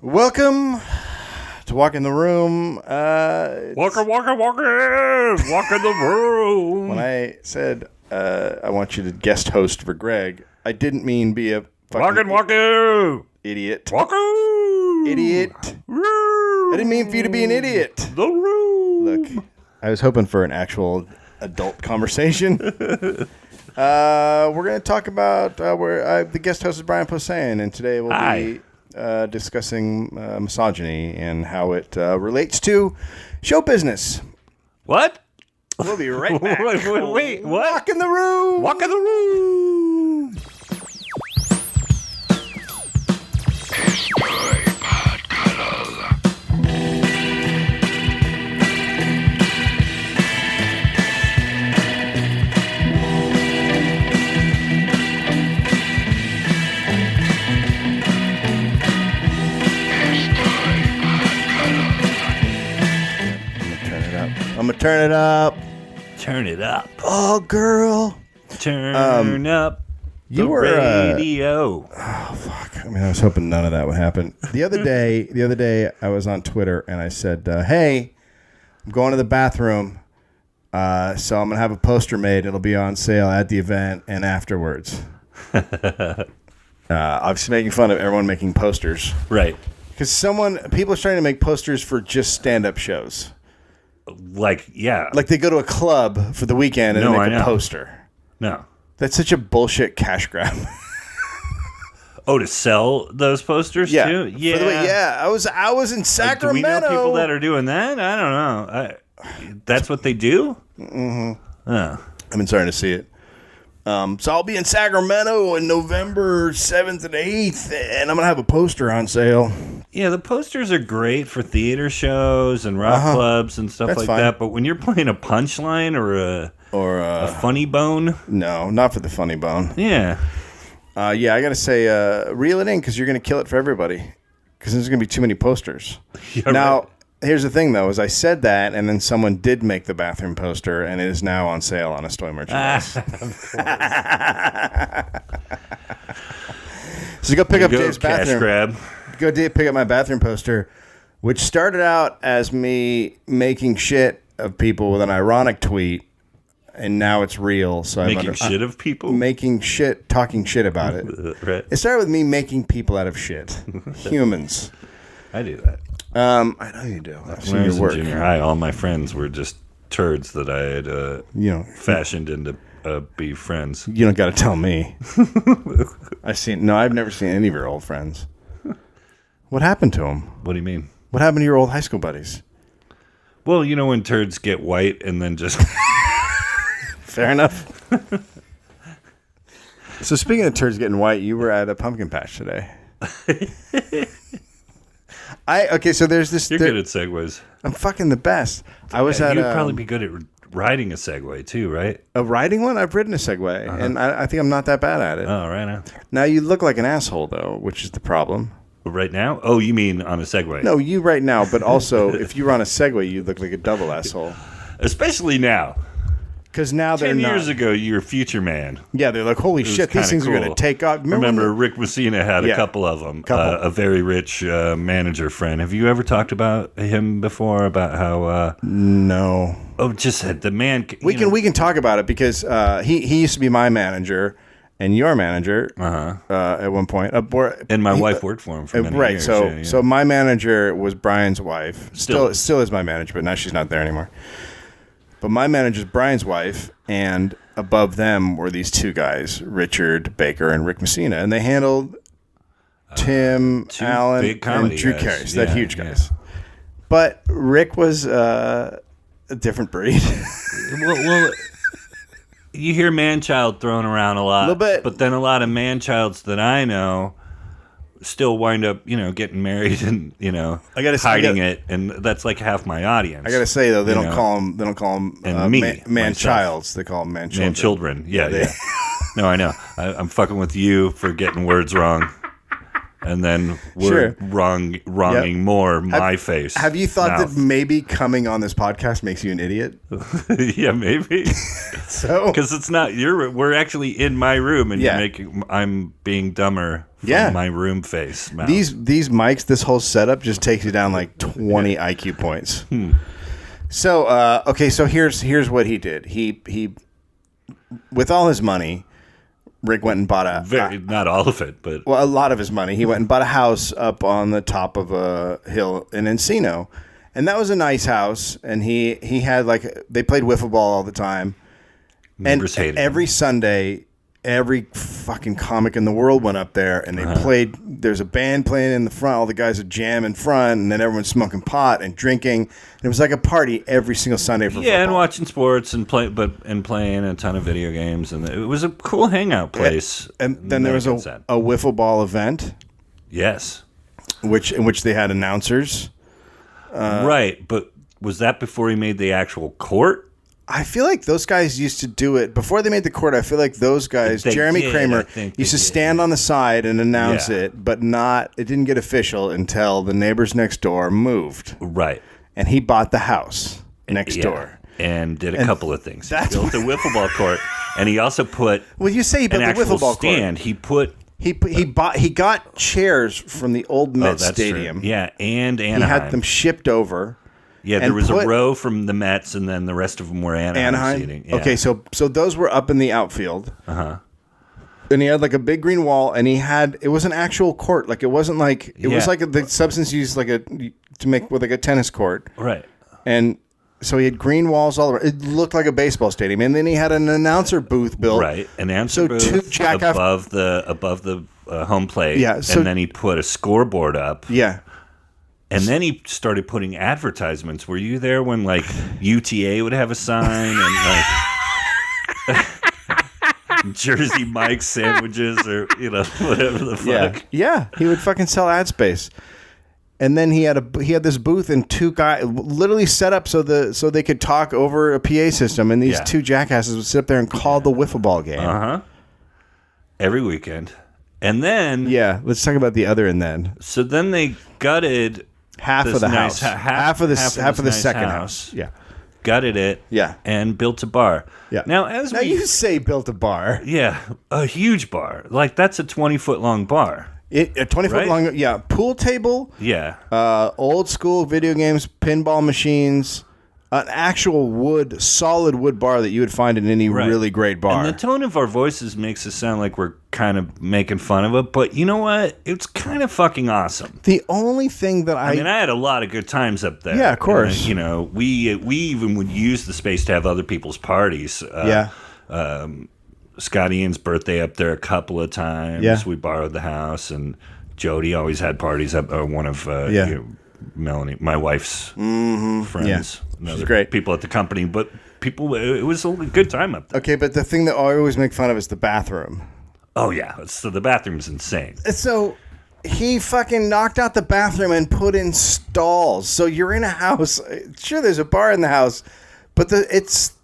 Welcome to Walk in the Room. Walk in the room. When I said I want you to guest host for Greg, I didn't mean be a fucking idiot. Idiot. I didn't mean for you to be an idiot. The room. Look, I was hoping for an actual adult conversation. We're going to talk about the guest host is Brian Posehn, and today we'll be discussing misogyny and how it relates to show business. What? We'll be right back. Wait, what? Walk in the room. Walk in the room. I'm gonna turn it up. Turn it up. Oh, girl. Turn up you the were radio. Oh, fuck. I mean, I was hoping none of that would happen. The other day, I was on Twitter and I said, "Hey, I'm going to the bathroom, so I'm gonna have a poster made. It'll be on sale at the event and afterwards." Obviously, making fun of everyone making posters, Right. because people are starting to make posters for just stand-up shows. Like, yeah. Like they go to a club for the weekend and they make a poster. No. That's such a bullshit cash grab. Oh, to sell those posters too? Yeah. For the way, yeah. I was in Sacramento. Do we know people that are doing that? I don't know. That's what they do? Mm-hmm. Oh. I've been starting to see it. So I'll be in Sacramento on November 7th and 8th, and I'm going to have a poster on sale. Yeah, the posters are great for theater shows and rock clubs and stuff like that, but when you're playing a punchline or a funny bone... No, not for the funny bone. Yeah. I got to say, reel it in, because you're going to kill it for everybody, because there's going to be too many posters. Yeah, now... Right. Here's the thing, though, is I said that, and then someone did make the bathroom poster, and it is now on sale on Astoy merchandise. So go pick up Dave's bathroom. Grab. Go pick up my bathroom poster, which started out as me making shit of people with an ironic tweet, and now it's real. So Making shit of people? Making shit, talking shit about it. Right. It started with me making people out of shit. Humans. I do that. I know you do. I've seen your work. In junior high, all my friends were just turds that I had fashioned into be friends. You don't got to tell me. I've never seen any of your old friends. What happened to them? What do you mean? What happened to your old high school buddies? Well, you know when turds get white and then just... Fair enough. So speaking of turds getting white, you were at a pumpkin patch today. So there's this... You're good at segues. I'm fucking the best. You'd probably be good at riding a Segway too, right? A riding one? I've ridden a Segway, and I think I'm not that bad at it. Oh, right now. Now, you look like an asshole, though, which is the problem. Right now? Oh, you mean on a Segway? No, you right now, but also, if you were on a Segway, you look like a double asshole. Especially now. Because now they're 10 not. years ago, you're a future man. Yeah, they're like, holy shit, these things are going to take off. Remember Rick Messina had a couple of them. A very rich manager friend. Have you ever talked about him before? About how... No. Oh, just the man... We can talk about it because he used to be my manager and your manager at one point. And my wife worked for him for many years. Right, so my manager was Brian's wife. Still is my manager, but now she's not there anymore. But my manager's Brian's wife, and above them were these two guys, Richard Baker and Rick Messina, and they handled Tim Allen and Drew Carey, that huge guys. Yeah. But Rick was a different breed. well, you hear man-child thrown around a lot, a little bit, but then a lot of man-childs that I know still wind up, getting married and hiding it, and that's like half my audience. I gotta say though, they don't call them man-childs. They call them man-children. Man-children, yeah. No, I know. I'm fucking with you for getting words wrong, and then we're wronging more my face. Have you thought that maybe coming on this podcast makes you an idiot? Yeah, maybe. So because it's not we're actually in my room, and I'm being dumber from my room face mouth. These mics, this whole setup just takes you down like 20 IQ points. So okay, so here's what he did. He with all his money, Rick went and bought not all of it, but a lot of his money. He went and bought a house up on the top of a hill in Encino, and that was a nice house. And he had they played wiffle ball all the time, and every Sunday, every fucking comic in the world went up there, and they played. There's a band playing in the front. All the guys would jam in front, and then everyone's smoking pot and drinking. And it was like a party every single Sunday for football. And watching sports and playing a ton of video games, and it was a cool hangout place. And then there was a wiffle ball event. Yes, in which they had announcers. Right, but was that before he made the actual court? I feel like those guys used to do it before they made the court. I feel like those guys, Jeremy Kramer, used to stand on the side and announce it, but it didn't get official until the neighbors next door moved. Right. And he bought the house next door. And did a couple of things. He built a wiffle ball court, and he also put you say he built the wiffle ball stand. Court. He got chairs from the old Mets Stadium. True. Yeah, and Anaheim. He had them shipped over. Yeah, there was a row from the Mets, and then the rest of them were Anaheim seating. Yeah. Okay, so those were up in the outfield. And he had a big green wall, and it was an actual court. It wasn't it was the substance used to make with a tennis court. Right. And so he had green walls all over. It looked like a baseball stadium, and then he had an announcer booth built. Right, announcer booth above the home plate. Yeah, and then he put a scoreboard up. Yeah. And then he started putting advertisements. Were you there when UTA would have a sign and Jersey Mike's sandwiches or whatever the fuck? Yeah. He would fucking sell ad space. And then he had this booth and two guys literally set up so they could talk over a PA system, and these two jackasses would sit up there and call the wiffle ball game. Every weekend. And then let's talk about the other and then. So then they gutted half of the house, half of the second house. Yeah, gutted it. Yeah, and built a bar. Yeah. Now you say built a bar. Yeah, a huge bar. That's a 20-foot long bar. A 20-foot long. Yeah, pool table. Yeah. Old school video games, pinball machines. An actual solid wood bar that you would find in any really great bar. And the tone of our voices makes us sound like we're kind of making fun of it, but you know what? It's kind of fucking awesome. The only thing that I had a lot of good times up there. Yeah, of course. We even would use the space to have other people's parties. Scott Ian's birthday up there a couple of times. Yeah. We borrowed the house, and Jody always had parties up. One of Melanie, my wife's friends. She's great. People at the company, but it was a good time up there. Okay, but the thing that I always make fun of is the bathroom. Oh, yeah. So the bathroom's insane. So he fucking knocked out the bathroom and put in stalls. So you're in a house. Sure, there's a bar in the house, but it's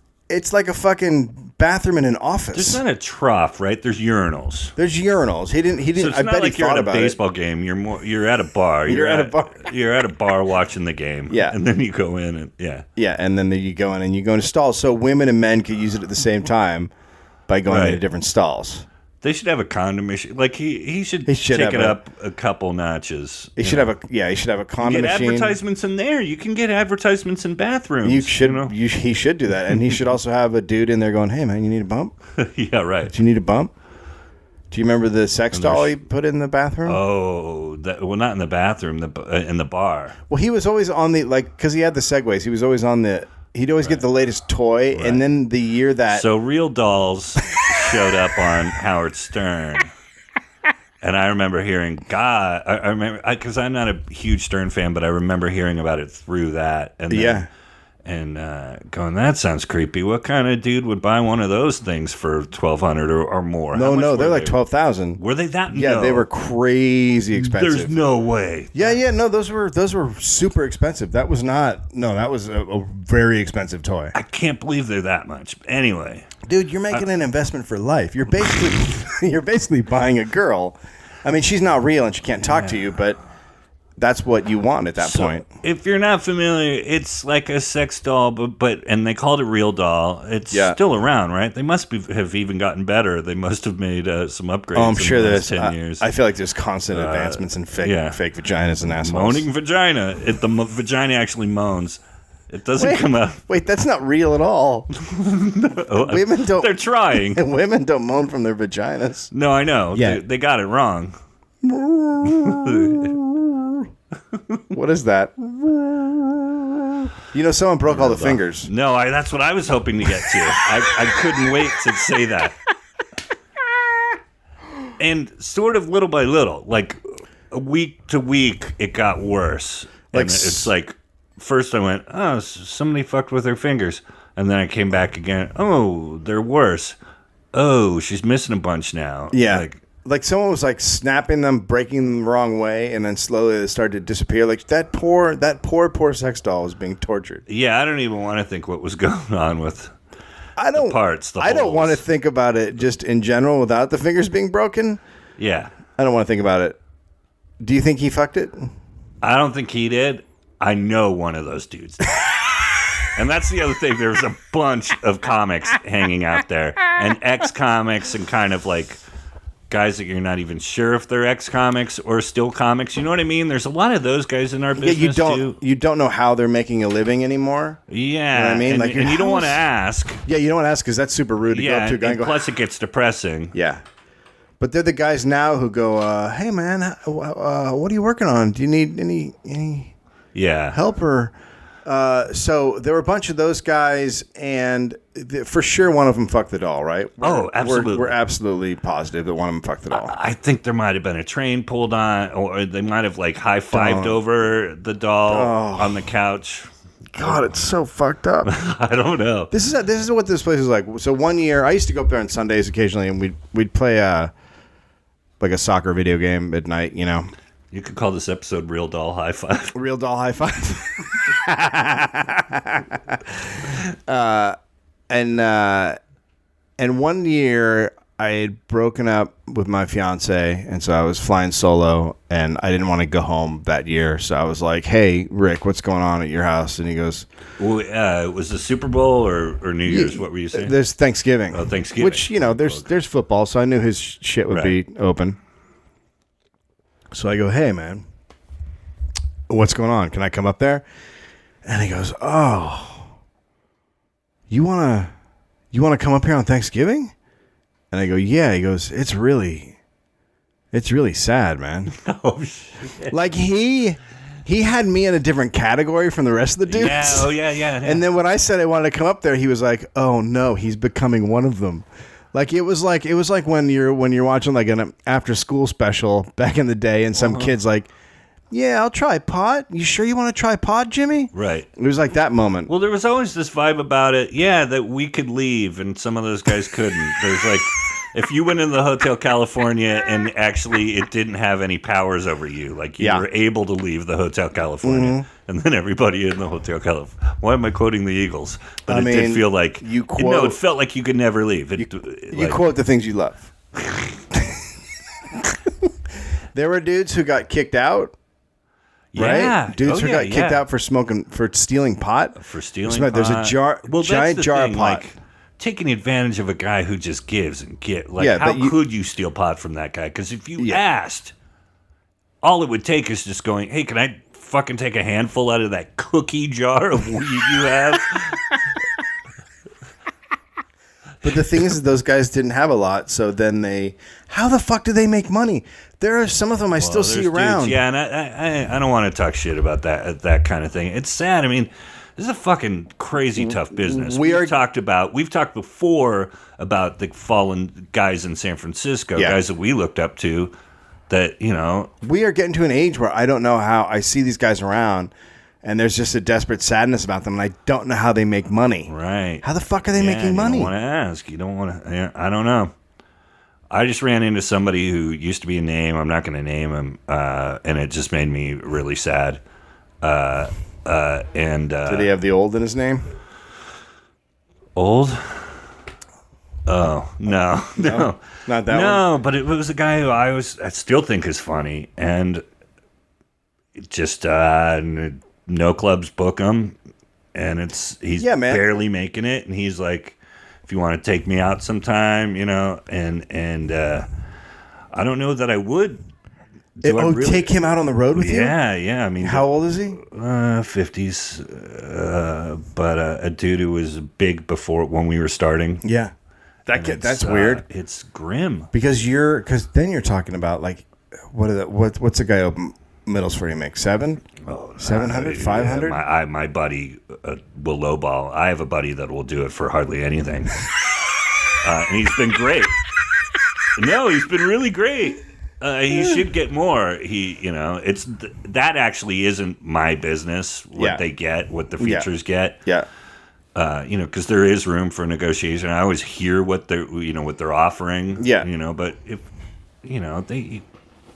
like a fucking bathroom in an office. There's not a trough, right? There's urinals. He didn't. So it's I not bet like he you're thought at a about baseball game. You're at a bar. You're at a bar. You're at a bar watching the game. Yeah. And then you go in and Yeah, and then you go in and you go into stalls. So women and men could use it at the same time by going into different stalls. They should have a condom machine. He should take it up a couple notches. He should have a condom machine. Get advertisements in there. You can get advertisements in bathrooms. He should do that, and he should also have a dude in there going, "Hey man, you need a bump? Yeah, right. Do you need a bump? Do you remember the sex doll he put in the bathroom? Oh, not in the bathroom, in the bar. Well, he was always on because he had the Segways. He was always on he'd always get the latest toy, and then the year that Real Dolls showed up on Howard Stern, and I remember hearing I remember because I'm not a huge Stern fan, but I remember hearing about it through that, and going, that sounds creepy. What kind of dude would buy one of those things for $1,200 or more? No, they're like $12,000. Were they that? Yeah, no. They were crazy expensive. There's no way. Yeah, no, those were super expensive. That was not. No, that was a very expensive toy. I can't believe they're that much. Anyway, dude, you're making an investment for life. You're basically buying a girl. I mean, she's not real and she can't talk to you, but that's what you want at that point. If you're not familiar, it's like a sex doll, but and they called it Real Doll. It's still around, right? They must have even gotten better. They must have made some upgrades. Oh, I'm sure there's there's 10 years. I feel like there's constant advancements in fake vaginas and assholes. Moaning vagina. The vagina actually moans. It doesn't come out. Wait, that's not real at all. Women don't. They're trying. Women don't moan from their vaginas. No, I know. Yeah. They got it wrong. What is that? Someone broke all the fingers. No, that's what I was hoping to get to. I couldn't wait to say that. And sort of little by little, like week to week, it got worse. Like and it's like, first I went, oh, somebody fucked with her fingers. And then I came back again. Oh, they're worse. Oh, she's missing a bunch now. Yeah. Like someone was like snapping them, breaking them the wrong way, and then slowly they started to disappear. Like that poor sex doll was being tortured. Yeah, I don't even want to think what was going on with the parts. I don't want to think about it just in general without the fingers being broken. Yeah. I don't want to think about it. Do you think he fucked it? I don't think he did. I know one of those dudes did. And that's the other thing. There's a bunch of comics hanging out there, and ex-comics, and kind of like guys that you're not even sure if they're ex-comics or still comics. You know what I mean? There's a lot of those guys in our business too. You don't know how they're making a living anymore. Yeah, you know what I mean, and you don't want to ask. Yeah, you don't want to ask because that's super rude to go up to a guy and go. Plus, it gets depressing. Yeah, but they're the guys now who go, "Hey man, what are you working on? Do you need any help or?" So there were a bunch of those guys, and for sure one of them fucked the doll, right? Absolutely. We're absolutely positive that one of them fucked the doll. I think there might have been a train pulled on, or they might have like high-fived over the doll on the couch. God, it's so fucked up. I don't know. This is what this place is like. So one year, I used to go up there on Sundays occasionally, and we'd play like a soccer video game at night, You could call this episode Real Doll High Five. Real Doll High Five. And one year I had broken up with my fiance, and so I was flying solo, and I didn't want to go home that year. So I was like, "Hey, Rick, what's going on at your house?" And he goes, "Well, was the Super Bowl or New Year's? What were you saying?" There's Thanksgiving. Oh, Thanksgiving. Which there's football, so I knew his shit would be open. So I go, "Hey, man, what's going on? Can I come up there?" And he goes, "Oh, you wanna come up here on Thanksgiving?" And I go, "Yeah." He goes, "It's really sad, man." Oh shit! Like he had me in a different category from the rest of the dudes. Yeah. Oh yeah. And then when I said I wanted to come up there, he was like, "Oh no, he's becoming one of them." Like it was like when you're watching like an after school special back in the day, and some kid's like, "Yeah, I'll try pot. You sure you want to try pot, Jimmy?" Right. It was like that moment. Well, there was always this vibe about it. Yeah, that we could leave, and some of those guys couldn't. There's like, if you went in the Hotel California and actually it didn't have any powers over you, like you were able to leave the Hotel California, and then everybody in the Hotel California. Why am I quoting the Eagles? But did feel like it felt like you could never leave. You quote the things you love. There were dudes who got kicked out. Yeah. Right? Dudes who got kicked out for stealing pot. For stealing There's a giant jar of pot. Like, taking advantage of a guy who just gives and get. Like, how could you steal pot from that guy? Because if you asked, all it would take is just going, "Hey, can I fucking take a handful out of that cookie jar of weed you have?" But the thing is that those guys didn't have a lot, so then how the fuck do they make money? There are some of them I still see around. Dudes, yeah, and I don't want to talk shit about that kind of thing. It's sad. I mean, this is a fucking crazy tough business. We've talked before about the fallen guys in San Francisco, guys that we looked up to. That we are getting to an age where I don't know how I see these guys around. And there's just a desperate sadness about them, and I don't know how they make money. Right. How the fuck are they making money? You don't want to ask. You don't want to. I don't know. I just ran into somebody who used to be a name. I'm not going to name him, and it just made me really sad. Did he have the old in his name? Old? Oh no, not that one. No, but it was a guy who I still think is funny, and just no clubs book him, and he's barely making it, and he's like, if you want to take me out sometime, and I don't know that I would. Take him out on the road with you? Yeah. I mean, how old is he? 50s, but a dude who was big before when we were starting. Yeah, that's weird. It's grim because then you're talking about like what's a guy who middles for you make 700, 500? My buddy will lowball. I have a buddy that will do it for hardly anything, and he's been great. No, he's been really great. He should get more. It's that actually isn't my business. What they get, what the features get. Yeah. Because there is room for negotiation. I always hear what they're offering. Yeah. But if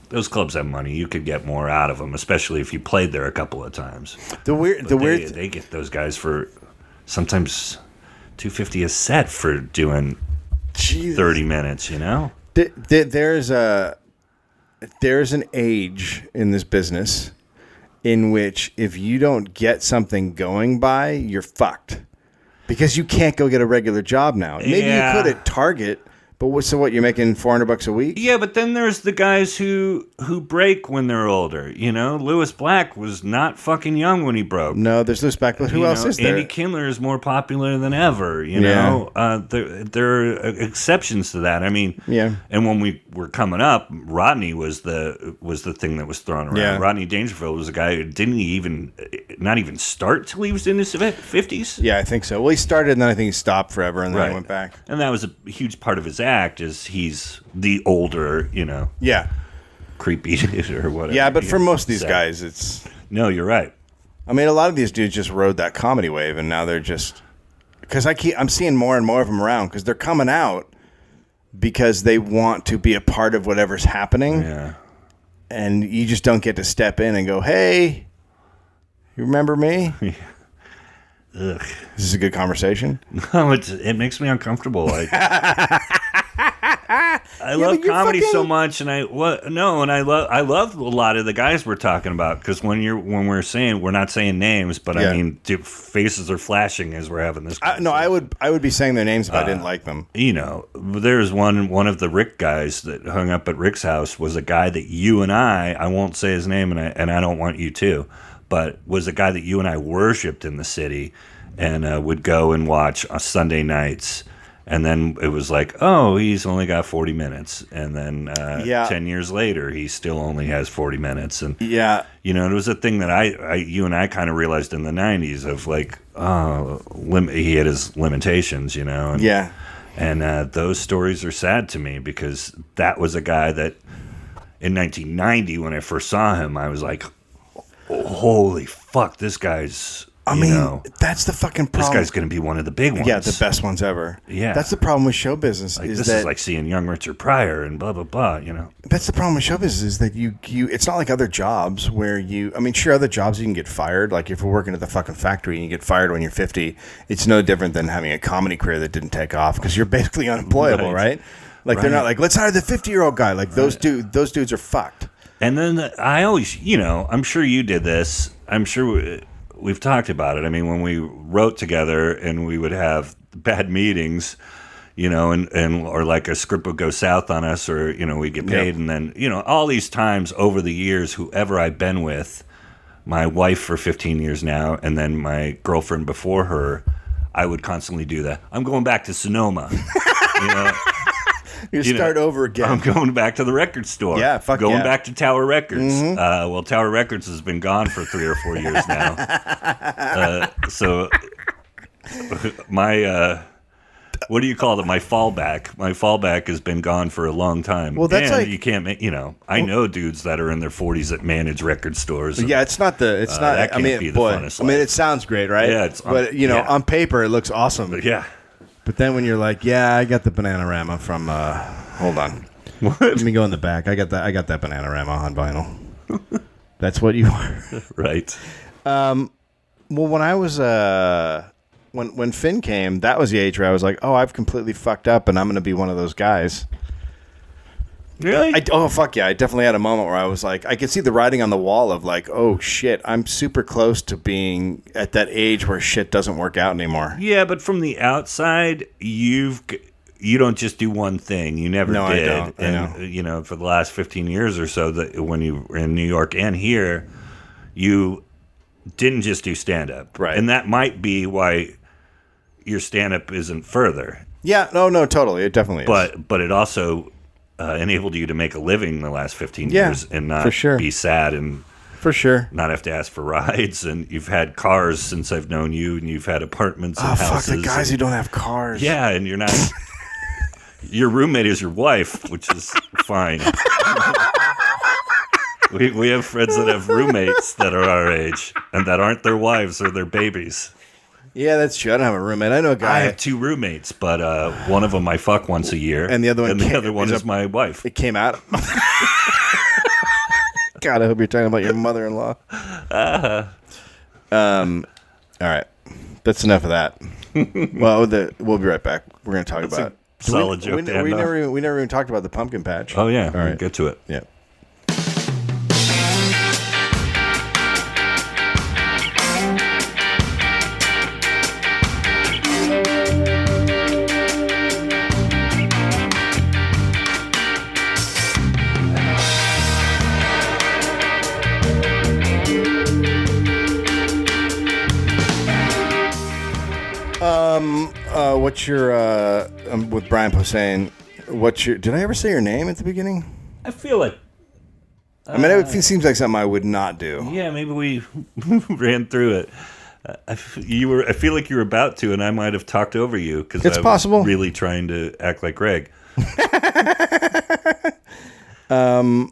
those clubs have money, you could get more out of them, especially if you played there a couple of times. They get those guys for sometimes $250 a set for doing 30 minutes. There's an age in this business in which if you don't get something going by, you're fucked. Because you can't go get a regular job now. Maybe you could at Target, but you're making $400 a week? Yeah, but then there's the guys who break when they're older. Lewis Black was not fucking young when he broke. No, there's Lewis Black, but who else is there? Andy Kindler is more popular than ever. There are exceptions to that. I mean, And when we were coming up, Rodney was the thing that was thrown around. Yeah. Rodney Dangerfield was a guy who didn't not even start till he was in his 50s. Yeah, I think so. Well, he started and then I think he stopped forever and then he went back. And that was a huge part of his act is he's the older, creepy or whatever. Yeah, but for most of these guys, it's... No, you're right. I mean, a lot of these dudes just rode that comedy wave, and now they're just... Because I'm seeing more and more of them around, because they're coming out because they want to be a part of whatever's happening. Yeah. And you just don't get to step in and go, hey, you remember me? Ugh. This is a good conversation. No, it makes me uncomfortable. I love comedy so much, and I love a lot of the guys we're talking about because when we're saying we're not saying names, but I mean faces are flashing as we're having this. I would be saying their names if I didn't like them. There's one of the Rick guys that hung up at Rick's house was a guy that you and I won't say his name, and I don't want you to. But was a guy that you and I worshipped in the city and would go and watch on Sunday nights. And then it was like, oh, he's only got 40 minutes. And then 10 years later, he still only has 40 minutes. And, it was a thing that you and I kind of realized in the 90s of like, he had his limitations, And, And those stories are sad to me because that was a guy that in 1990, when I first saw him, I was like, holy fuck, this guy's, that's the fucking problem. This guy's going to be one of the big ones. Yeah, the best ones ever. Yeah. That's the problem with show business. This is like seeing young Richard Pryor and blah, blah, blah, That's the problem with show business is that you it's not like other jobs where sure, other jobs you can get fired. Like if you're working at the fucking factory and you get fired when you're 50, it's no different than having a comedy career that didn't take off because you're basically unemployable, right? Like they're not like, let's hire the 50-year-old guy. Like those dudes are fucked. And then I always, I'm sure you did this. I'm sure we've talked about it. I mean, when we wrote together and we would have bad meetings, or like a script would go south on us or, we'd get paid. And then, all these times over the years, whoever I've been with, my wife for 15 years now, and then my girlfriend before her, I would constantly do that. I'm going back to Sonoma, You start over again. I'm going back to the record store. Yeah, going back to Tower Records. Mm-hmm. Tower Records has been gone for 3 or 4 years now. So my what do you call it? My fallback. My fallback has been gone for a long time. Well, that's you can't make. I know dudes that are in their 40s that manage record stores. Yeah, it's not. That can't be the funnest life. It sounds great, right? Yeah, on paper it looks awesome. But yeah. But then when you're like, I got the Bananarama from. Hold on. What? Let me go in the back. I got that Bananarama on vinyl. That's what you are. Right. Well, when I was when Finn came, that was the age where I was like, oh, I've completely fucked up, and I'm going to be one of those guys. Really? Oh, fuck yeah. I definitely had a moment where I was like, I could see the writing on the wall of like, oh, shit, I'm super close to being at that age where shit doesn't work out anymore. Yeah, but from the outside, you don't just do one thing. You never No, did. I don't. And, you know, for the last 15 years or so, that when you were in New York and here, you didn't just do stand-up. Right. And that might be why your stand-up isn't further. Yeah, no, totally. It definitely is. But it also enabled you to make a living the last 15 Yeah, years and not for sure. be sad and For sure. not have to ask for rides. And you've had cars since I've known you, and you've had apartments and Oh, fuck, houses. the guys who don't have cars. Yeah, and you're not. Your roommate is your wife, which is fine. We have friends that have roommates that are our age and that aren't their wives or their babies. Yeah, that's true. I don't have a roommate. I know a I guy. have two roommates, but one of them I fuck once a year, And the other one is my wife. It came out. God, I hope you're talking about your mother-in-law. All right. That's enough of that. Well, we'll be right back. We're going to talk about solid joke. We never even talked about the pumpkin patch. Oh, yeah. All right. We'll get to it. Yeah. What's your with Brian Posehn? Did I ever say your name at the beginning? I feel like, I mean, it seems like something I would not do. yeah, maybe we ran through it. I feel like you were about to, and I might have talked over you because It's I was possible. really trying to act like Greg. So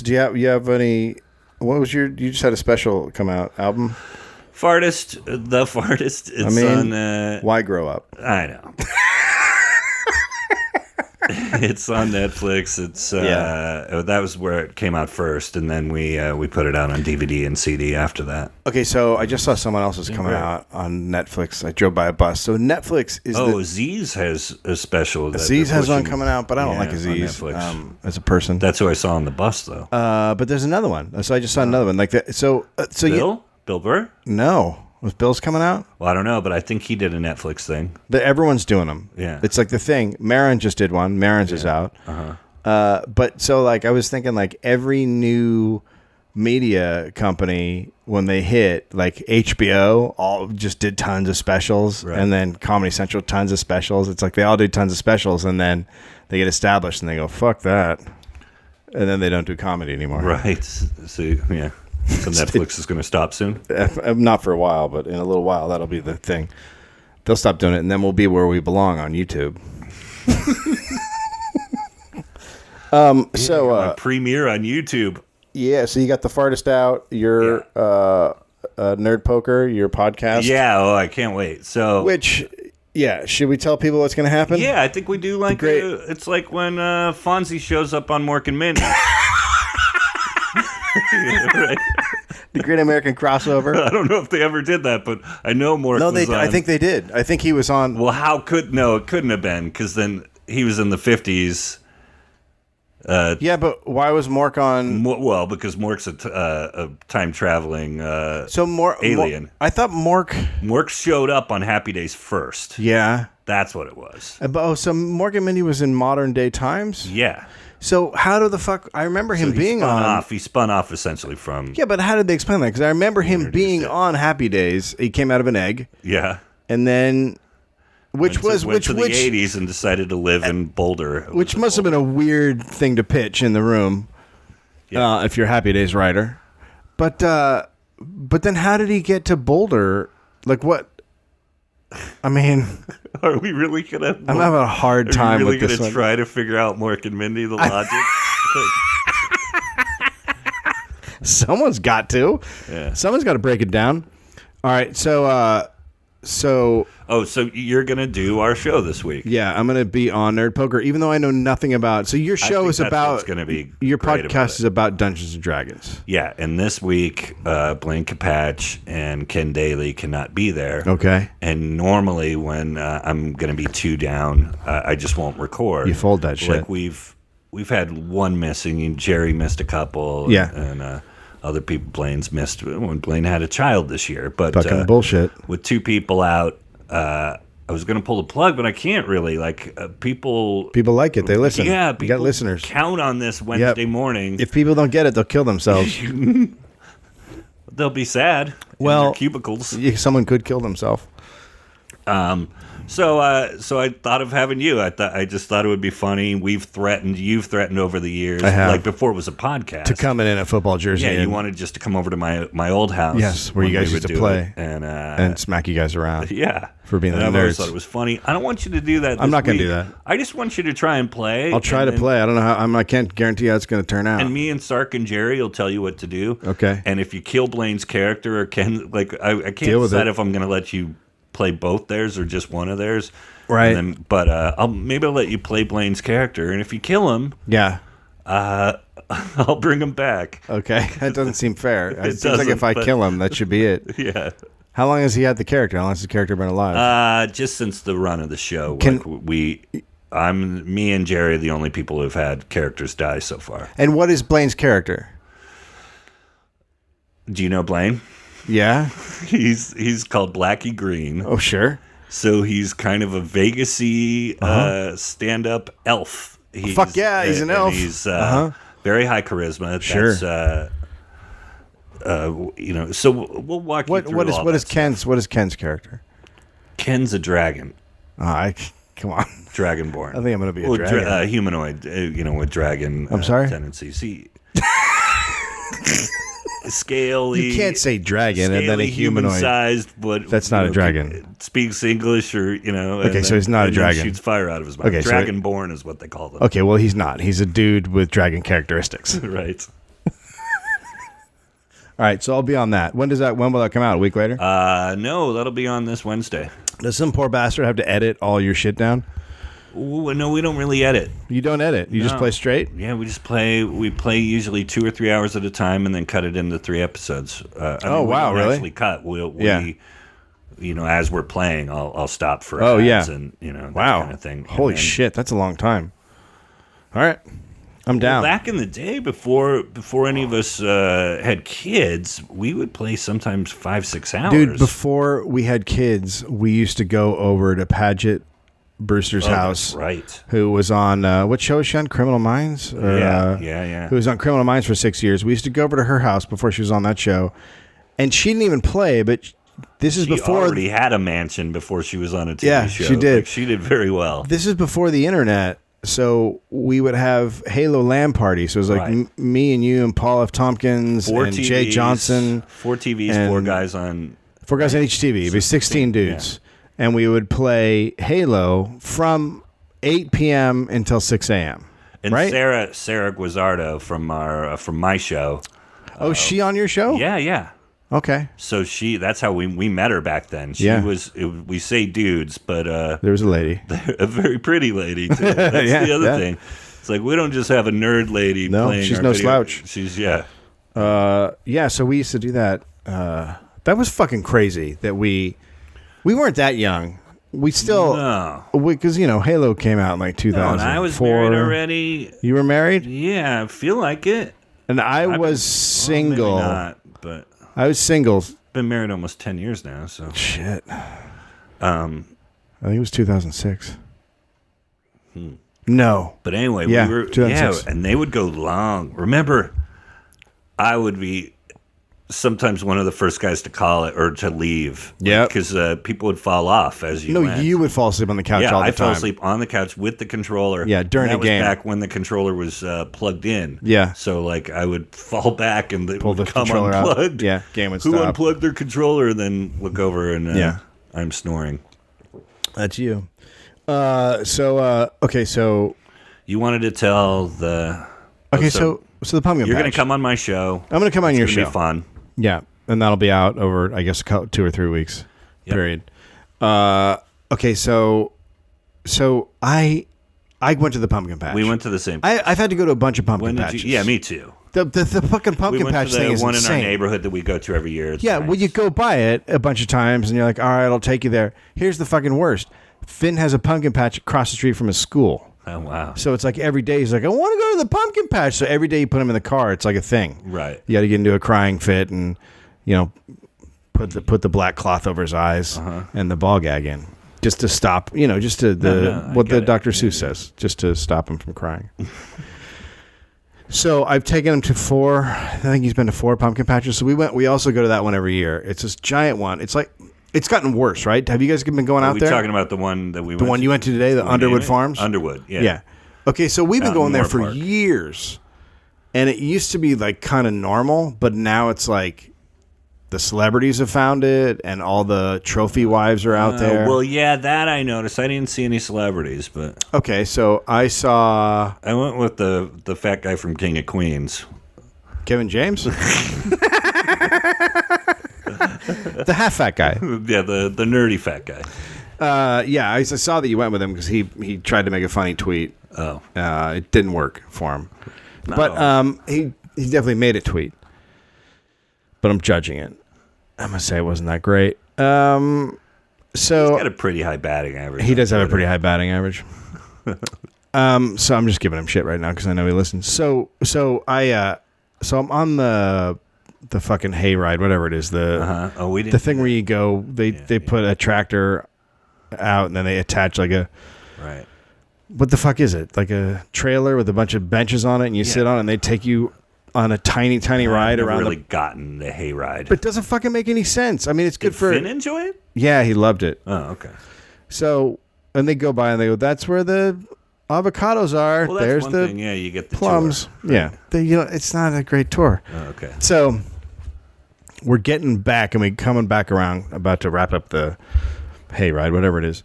do you have any? What was you just had a special come out album? Fartist, the Fartist. It's on. Why grow up? I know. It's on Netflix. It's that was where it came out first, and then we put it out on DVD and CD after that. Okay, so I just saw someone else's coming out on Netflix. I drove by a bus. So Netflix is Aziz has a special. Aziz has one coming out, but I don't like Aziz as a person. That's who I saw on the bus, though. But there's another one. So I just saw another one like that. So Bill Burr? No. Was Bill's coming out? Well, I don't know, but I think he did a Netflix thing. Everyone's doing them. Yeah. It's like the thing. Marin just did one. Marin's is out. Uh-huh. But so like I was thinking like every new media company when they hit like HBO all just did tons of specials, right. And then Comedy Central tons of specials. It's like they all do tons of specials and then they get established and they go fuck that, and then they don't do comedy anymore. Right. So yeah. So Netflix is going to stop soon? Not for a while, but in a little while, that'll be the thing. They'll stop doing it, and then we'll be where we belong on YouTube. Premiere on YouTube. Yeah, so you got the Fartist out, your Nerd Poker, your podcast. Yeah, I can't wait. So, should we tell people what's going to happen? Yeah, I think we do like it's like when Fonzie shows up on Mork and Mindy. Right. The Great American Crossover. I don't know if they ever did that, but I know Mork was on. I think they did. I think he was on. Well, it couldn't have been, because then he was in the 50s. Yeah, but why was Mork on? Well, because Mork's a time-traveling alien. I thought Mork showed up on Happy Days first. Yeah. That's what it was. So Mork and Mindy was in modern day times? Yeah. So how do the fuck... I remember him being on... He spun off essentially from... Yeah, but how did they explain that? Because I remember him being on Happy Days. He came out of an egg. Yeah. And then... Went to the 80s and decided to live in Boulder. Which must have been a weird thing to pitch in the room, if you're a Happy Days writer. But then how did he get to Boulder? Like what? I mean... Are we really going to... I'm having a hard time with this one. Are we really going to try to figure out Mork and Mindy, the logic? Someone's got to. Yeah. Someone's got to break it down. All right, so you're going to do our show this week. Yeah, I'm going to be on Nerd Poker, even though I know nothing about... So your show is about... Going to be your podcast is about Dungeons & Dragons. Yeah, and this week, Blaine Capatch and Ken Daly cannot be there. Okay. And normally when I'm going to be 2 down, I just won't record. You fold that shit. Like we've we've had one missing. And Jerry missed a couple. Yeah. And other people, Blaine's missed when Blaine had a child this year. But Fucking bullshit. With 2 people out, I was going to pull the plug, but I can't really. Like, people like it. They listen. Yeah, you got listeners. Count on this Wednesday morning. If people don't get it, they'll kill themselves. They'll be sad. Well, in their cubicles. Someone could kill themselves. So I thought of having you. I just thought it would be funny. You've threatened over the years, like before it was a podcast, to come in a football jersey. Yeah, you wanted just to come over to my old house. Yes, where you guys used to play and smack you guys around. Yeah, for being the nerds. I've always thought it was funny. I don't want you to do that. I'm not going to do that. I just want you to try and play. I'll try to play. I don't know how. I can't guarantee how it's going to turn out. And me and Sark and Jerry will tell you what to do. Okay. And if you kill Blaine's character or Ken, like I can't decide if I'm going to let you play both theirs or just one of theirs, right? But I'll let you play Blaine's character, and if you kill him, I'll bring him back. Okay, that doesn't seem fair. It seems like if I kill him, that should be it. Yeah. How long has he had the character? How long has the character been alive? Just since the run of the show. Me and Jerry are the only people who've had characters die so far. And what is Blaine's character? Do you know Blaine? Yeah, he's called Blackie Green. Oh, sure. So he's kind of a Vegas-y stand-up elf. Fuck yeah, he's an elf. He's very high charisma. Sure. That's, so we'll walk you through what is Ken's character? Ken's a dragon. Come on. Dragonborn. I think I'm going to be a dragon. Humanoid, with dragon tendencies. Scaly. You can't say dragon and then a humanoid. Human-sized, but that's not a dragon. Speaks English, or Okay, so he's not a dragon. Shoots fire out of his mouth. Okay, Dragonborn is what they call them. Okay, well he's not. He's a dude with dragon characteristics. Right. All right, so I'll be on that. When will that come out? A week later? No, that'll be on this Wednesday. Does some poor bastard have to edit all your shit down? Ooh, no, we don't really edit. You don't edit? You just play straight? Yeah, we just play. We play usually 2 or 3 hours at a time, and then cut it into 3 episodes. Wow, really? Actually, cut. As we're playing, I'll stop for ads and that kind of thing. Holy shit, that's a long time. All right, I'm down. Well, back in the day, before any of us had kids, we would play sometimes 5-6 hours. Dude, before we had kids, we used to go over to Paget Brewster's house, that's right? Who was on what show was she on? Criminal Minds? Yeah. Who was on Criminal Minds for 6 years? We used to go over to her house before she was on that show, and she didn't even play. But this is before she already had a mansion before she was on a TV show. Yeah, she did. She did very well. This is before the internet, so we would have Halo LAN parties. So it was like me and you and Paul F. Tompkins and Jay Johnson. 4 TVs, 4 guys on. 4 guys on each TV. It was 16 dudes. Yeah. And we would play Halo from 8 p.m. until 6 a.m. And right? Sarah Guazzardo from my show. Oh, she on your show? Yeah. Okay. So that's how we met her back then. She was. We say dudes, but there was a lady, a very pretty lady too. That's the other thing. It's like we don't just have a nerd lady. No, playing she's our no video. slouch. She's So we used to do that. That was fucking crazy. That we weren't that young. We still, because Halo came out in like 2004. No, and I was married already. You were married? Yeah, I feel like it. And I was single. Maybe not, but I was single. Been married almost 10 years now. So shit. I think it was 2006. No, but anyway, we were 2006. and they would go long. Remember, I would be sometimes one of the first guys to call it or to leave. Yeah, because people would fall off as you. went. You would fall asleep on the couch. all the time. I fell asleep on the couch with the controller. Yeah, during the game. Was back when the controller was plugged in. Yeah, so like I would fall back and pull the controller unplugged. Out. Yeah, game would stop. Who unplugged their controller? And then look over and I'm snoring. That's you. Okay, so you wanted to tell the so the pumpkin. You're going to come on my show. I'm going to come on your show. It'll be fun. Yeah, and that'll be out over, I guess, 2 or 3 weeks. Yep. Period. Okay, so I went to the pumpkin patch. We went to the same. I've had to go to a bunch of pumpkin patches. Yeah, me too. The fucking pumpkin patch thing is one insane. In our neighborhood that we go to every year. Yeah, well, you go by it a bunch of times, and you're like, all right, I'll take you there. Here's the fucking worst. Finn has a pumpkin patch across the street from his school. Oh, wow. So it's like every day he's like, I want to go to the pumpkin patch. So every day you put him in the car, it's like a thing. Right. You got to get into a crying fit and, put the black cloth over his eyes and the ball gag in. Just to stop, just to what the Dr. Seuss says, just to stop him from crying. So I've taken him to 4. I think he's been to 4 pumpkin patches. So we also go to that one every year. It's this giant one. It's like, it's gotten worse, right? Have you guys been going out there? Are we talking about the one that we went The one you went to today, the Underwood Farms? Underwood, yeah. Yeah. Okay, so we've been going there for Park. years. And it used to be like kind of normal, but now it's like the celebrities have found it and all the trophy wives are out there. Well, yeah, that I noticed. I didn't see any celebrities, but Okay, so I saw I went with the fat guy from King of Queens. Kevin James. The half fat guy. Yeah, the nerdy fat guy. Yeah, I saw that you went with him because he tried to make a funny tweet. Oh. It didn't work for him. No. But he definitely made a tweet. But I'm judging it. I'm going to say it wasn't that great. So He's got a pretty high batting average. he does have a pretty high batting average. So I'm just giving him shit right now because I know he listens. So I'm on the fucking hayride, whatever it is, we didn't the thing where you go, they put a tractor out and then they attach like a right. What the fuck is it? Like a trailer with a bunch of benches on it, and you sit on it, and they take you on a tiny ride I've around. Really gotten the hayride. But it doesn't fucking make any sense. I mean, it's good for. Did Finn enjoy it? Yeah, he loved it. Oh, okay. So, and they go by and they go, "That's where the avocados are. Well, that's There's one the thing. Yeah, you get the plums. tour. Yeah, it's not a great tour. Oh, okay. So we're getting back, and we're coming back around, about to wrap up the hayride, whatever it is,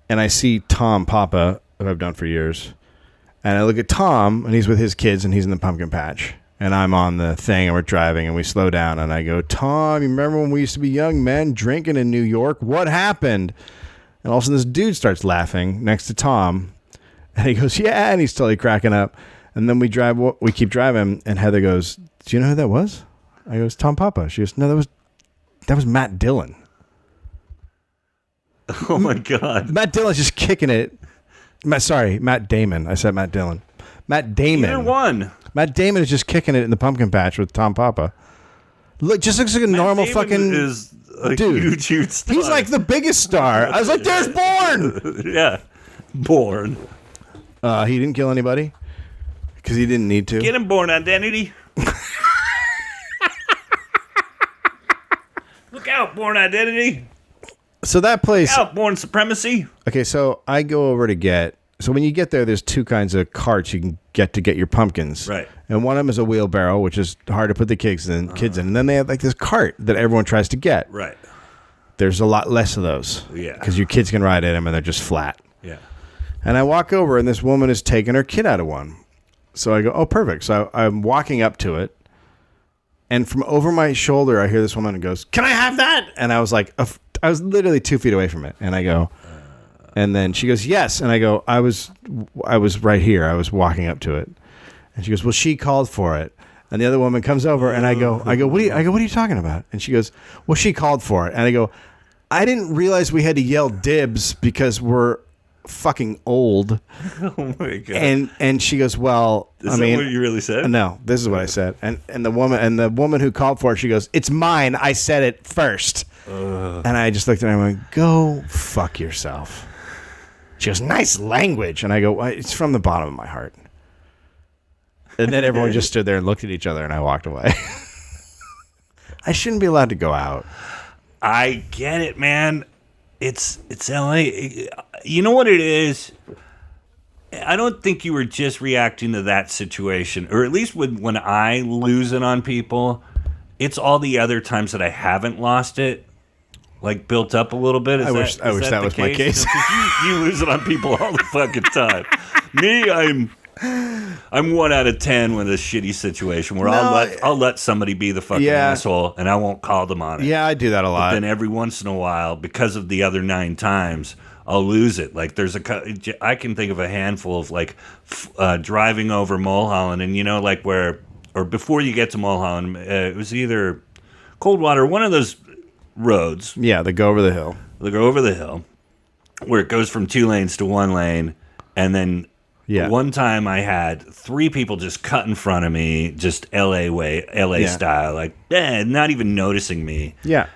and I see Tom Papa, who I've done for years, and I look at Tom, and he's with his kids, and he's in the pumpkin patch, and I'm on the thing, and we're driving, and we slow down, and I go, Tom, you remember when we used to be young men drinking in New York? What happened? And all of a sudden, this dude starts laughing next to Tom, and he goes, yeah, and he's totally cracking up, and then we keep driving, and Heather goes, do you know who that was? I goes, Tom Papa. She goes, no, that was Matt Dillon. Oh my God. Matt Dillon's just kicking it. Matt Damon. I said Matt Dillon. Matt Damon. Either one. Matt Damon is just kicking it in the pumpkin patch with Tom Papa. Just looks like a normal Damon fucking is a dude. huge star. He's like the biggest star. I was like, there's Bourne. Yeah. Bourne. He didn't kill anybody because he didn't need to. Get him, Bourne Identity. Look out, Bourne Identity. So that place. Look out, Bourne Supremacy. Okay, so I go over to get. So when you get there, there's 2 kinds of carts you can get to get your pumpkins. Right. And one of them is a wheelbarrow, which is hard to put the kids in. And then they have like this cart that everyone tries to get. Right. There's a lot less of those. Yeah. Because your kids can ride in them and they're just flat. Yeah. And I walk over and this woman is taking her kid out of one. So I go, oh, perfect. So I'm walking up to it. And from over my shoulder, I hear this woman and goes, can I have that? And I was like, I was literally 2 feet away from it. And I go, and then she goes, yes. And I go, I was right here. I was walking up to it. And she goes, well, she called for it. And the other woman comes over and I go, what are you talking about? And she goes, well, she called for it. And I go, I didn't realize we had to yell dibs because we're fucking old. Oh my God. And she goes, well, Is that what you really said? No, this is what I said. And the woman who called for it, she goes, it's mine. I said it first. And I just looked at her and I went, go fuck yourself. She goes, nice language. And I go, well, it's from the bottom of my heart. And then everyone just stood there and looked at each other and I walked away. I shouldn't be allowed to go out. I get it, man. It's LA. You know what it is? I don't think you were just reacting to that situation, or at least when I lose it on people, it's all the other times that I haven't lost it, like built up a little bit. I wish that was my case. You lose it on people all the fucking time. Me, I'm 1 out of 10 with a shitty situation where I'll let somebody be the fucking asshole and I won't call them on it. Yeah, I do that a lot. But then every once in a while, because of the other 9 times, I'll lose it. Like I can think of a handful of like driving over Mulholland, and like or before you get to Mulholland, it was either Coldwater, one of those roads. Yeah, they go over the hill. They go over the hill, where it goes from 2 lanes to 1 lane, and then Yeah. One time I had 3 people just cut in front of me, just LA style, like, not even noticing me. Yeah.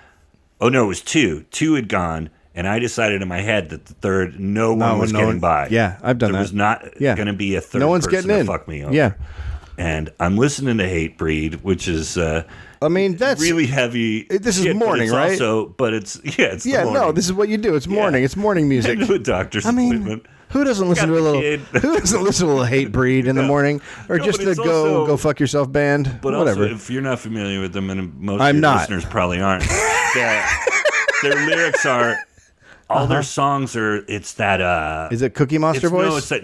Oh, no, it was 2. 2 had gone, and I decided in my head that the third, no one was getting by. Yeah, I've done there that. was not going to be a third no one's person getting in. to fuck me over. Yeah. And I'm listening to Hatebreed, which is I mean, that's really heavy. This is shit, morning, but right? It's the morning. No, this is what you do. It's morning. It's morning music. To a doctor's appointment. Who doesn't listen to a little? Who doesn't listen to a little Hatebreed in the morning, or just the go fuck yourself band? But whatever. Also, if you're not familiar with them, and most I'm of your not. listeners probably aren't, their lyrics are. All their songs are. It's that. Is it Cookie Monster voice? It's that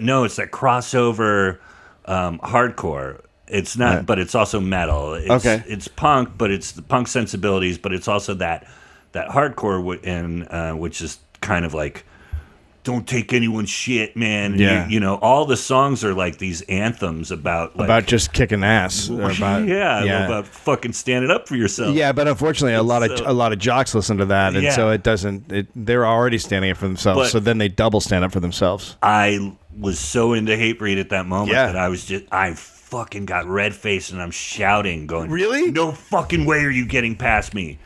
crossover, hardcore. It's not, but it's also metal. It's punk, but it's the punk sensibilities, but it's also that hardcore, which is kind of like, don't take anyone's shit, man. Yeah. You know, all the songs are like these anthems about just kicking ass. About fucking standing up for yourself. Yeah, but unfortunately, a lot of jocks listen to that, and so it doesn't. They're already standing up for themselves, so then they double stand up for themselves. I was so into Hatebreed at that moment that I fucking got red faced and I'm shouting, going, "Really? No fucking way are you getting past me!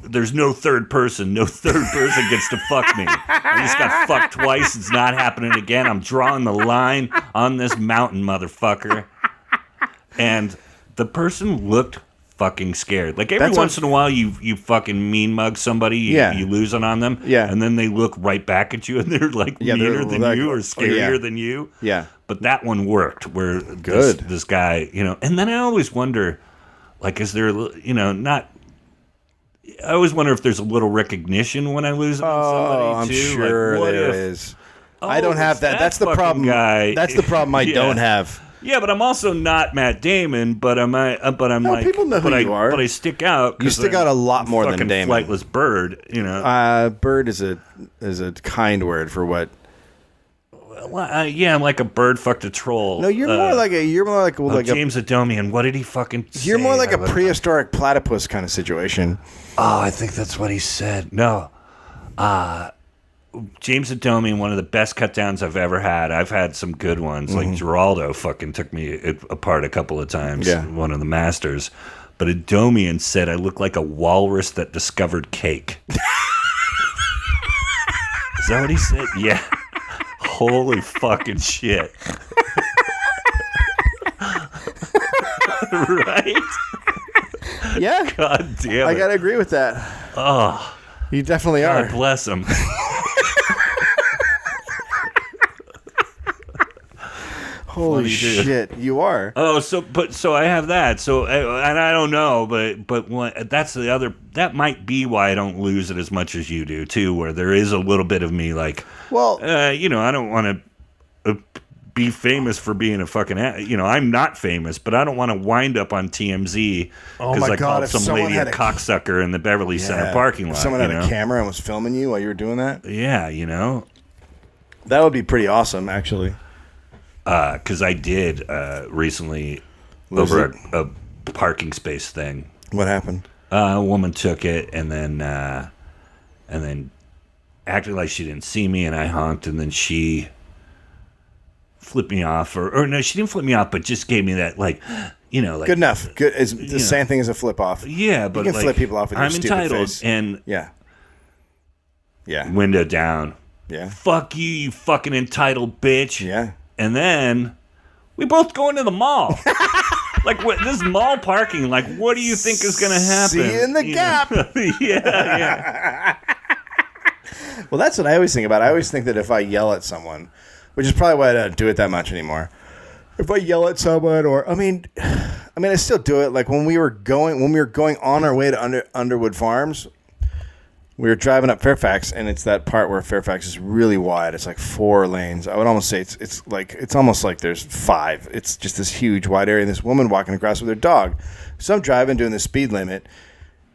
There's no third person. No third person gets to fuck me. I just got fucked twice. It's not happening again. I'm drawing the line on this mountain, motherfucker." And the person looked fucking scared. Like every once in a while, you fucking mean mug somebody, you lose it on them, and then they look right back at you and they're like meaner than you or scarier than you. Yeah. But that one worked. Where this guy, and then I always wonder, like, is there, not. I always wonder if there's a little recognition when I lose it on somebody, too. I'm sure like, there is. I don't have that. That's the problem. Guy. That's the problem I don't have. Yeah, but I'm also not Matt Damon. But I'm like, people know who you are. But I stick out. You stick out a lot more than Damon. Flightless bird, Bird is a kind word for what. I'm like a bird fucked a troll. No, you're more like James Adomian. What did he fucking say? You're more like a prehistoric platypus kind of situation. Oh, I think that's what he said. No. James Adomian, one of the best cut downs I've ever had. I've had some good ones. Like Geraldo fucking took me apart a couple of times. Yeah. One of the masters. But Adomian said I look like a walrus that discovered cake. Is that what he said? Yeah. Holy fucking shit. Right? Yeah. God damn it. I gotta agree with that. Oh. You definitely are. God bless him. Holy shit, you are. Oh, so I have that. So and I don't know, but that's the other. That might be why I don't lose it as much as you do too. Where there is a little bit of me like, well, I don't want to be famous for being a fucking. I'm not famous, but I don't want to wind up on TMZ because I called some lady a cocksucker in the Beverly Center parking lot. If someone had a camera and was filming you while you were doing that. Yeah, that would be pretty awesome, actually. Because I did recently over a parking space thing. What happened? A woman took it and then acted like she didn't see me, and I honked, and then she flipped me off, or no, she didn't flip me off, but just gave me that like good enough. Good is the same thing as a flip off. Yeah, but you can flip people off with your I'm stupid entitled, face. and yeah, window down. Yeah, fuck you, you fucking entitled bitch. Yeah. And then we both go into the mall. Like, this mall parking, like, what do you think is going to happen? See you in the Gap. Yeah. Well, that's what I always think about. I always think that if I yell at someone, which is probably why I don't do it that much anymore. If I yell at someone, or I mean, I still do it. Like when we were going on our way to Underwood Farms. We were driving up Fairfax, and it's that part where Fairfax is really wide. It's like 4 lanes. I would almost say it's almost like there's 5. It's just this huge wide area. And this woman walking across with her dog. So I'm driving, doing the speed limit,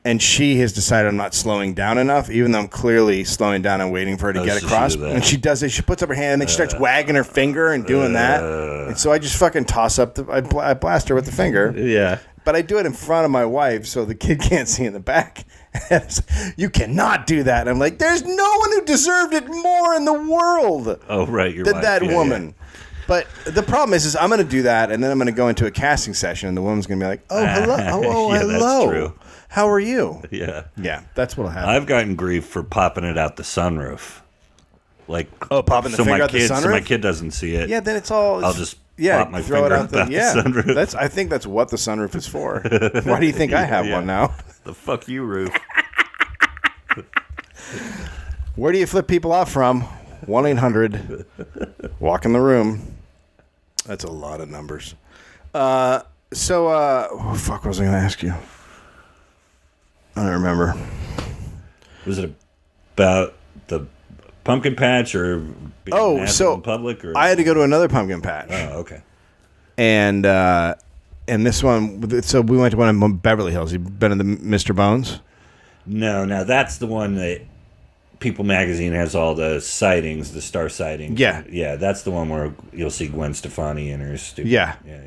and she has decided I'm not slowing down enough, even though I'm clearly slowing down and waiting for her to get across. And she does it. She puts up her hand, and then she starts wagging her finger and doing that. And so I just fucking toss up I blast her with the finger. Yeah. But I do it in front of my wife so the kid can't see in the back. You cannot do that. And I'm like, there's no one who deserved it more in the world than that woman. Yeah. But the problem is I'm going to do that, and then I'm going to go into a casting session, and the woman's going to be like, "Oh, hello, Yeah, hello, that's true. How are you?" Yeah. Yeah, that's what'll happen. I've gotten grief for popping it out the sunroof. Like, popping the finger out the sunroof? So my kid doesn't see it. Yeah, then it's all. I'll just pop my throw finger it out the sunroof. I think that's what the sunroof is for. Why do you think I have one now? The fuck you roof. Where do you flip people off from? 1-800. Walk in the room. That's a lot of numbers. What the fuck was I going to ask you? I don't remember. Was it about the pumpkin patch or being an asshole in public? Or? I had to go to another pumpkin patch. Oh, okay. And this one, so we went to one in Beverly Hills. You been to the Mr. Bones? No, that's the one that People Magazine has all the sightings, the star sightings. Yeah. Yeah, that's the one where you'll see Gwen Stefani and her stupid. Yeah. Yeah.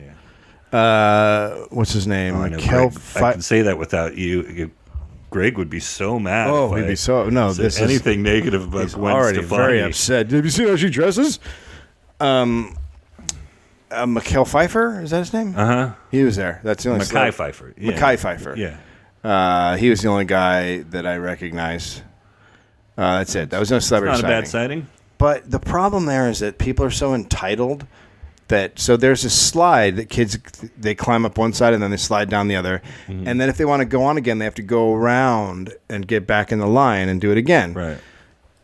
What's his name? Oh, I know I can say that without you. Greg would be so mad. Oh, he'd be so... No, this anything negative about Gwen already Stefani. Very upset. Have you seen how she dresses? Mikhail Pfeiffer, is that his name? Uh-huh. He was there. That's the only... Mackay Pfeiffer. Yeah. Mackay Pfeiffer. Yeah. He was the only guy that I recognized. That's it. That was no celebrity sighting. Not a bad sighting. But the problem there is that people are so entitled that... So there's a slide that kids... They climb up one side and then they slide down the other. Mm-hmm. And then if they want to go on again, they have to go around and get back in the line and do it again. Right.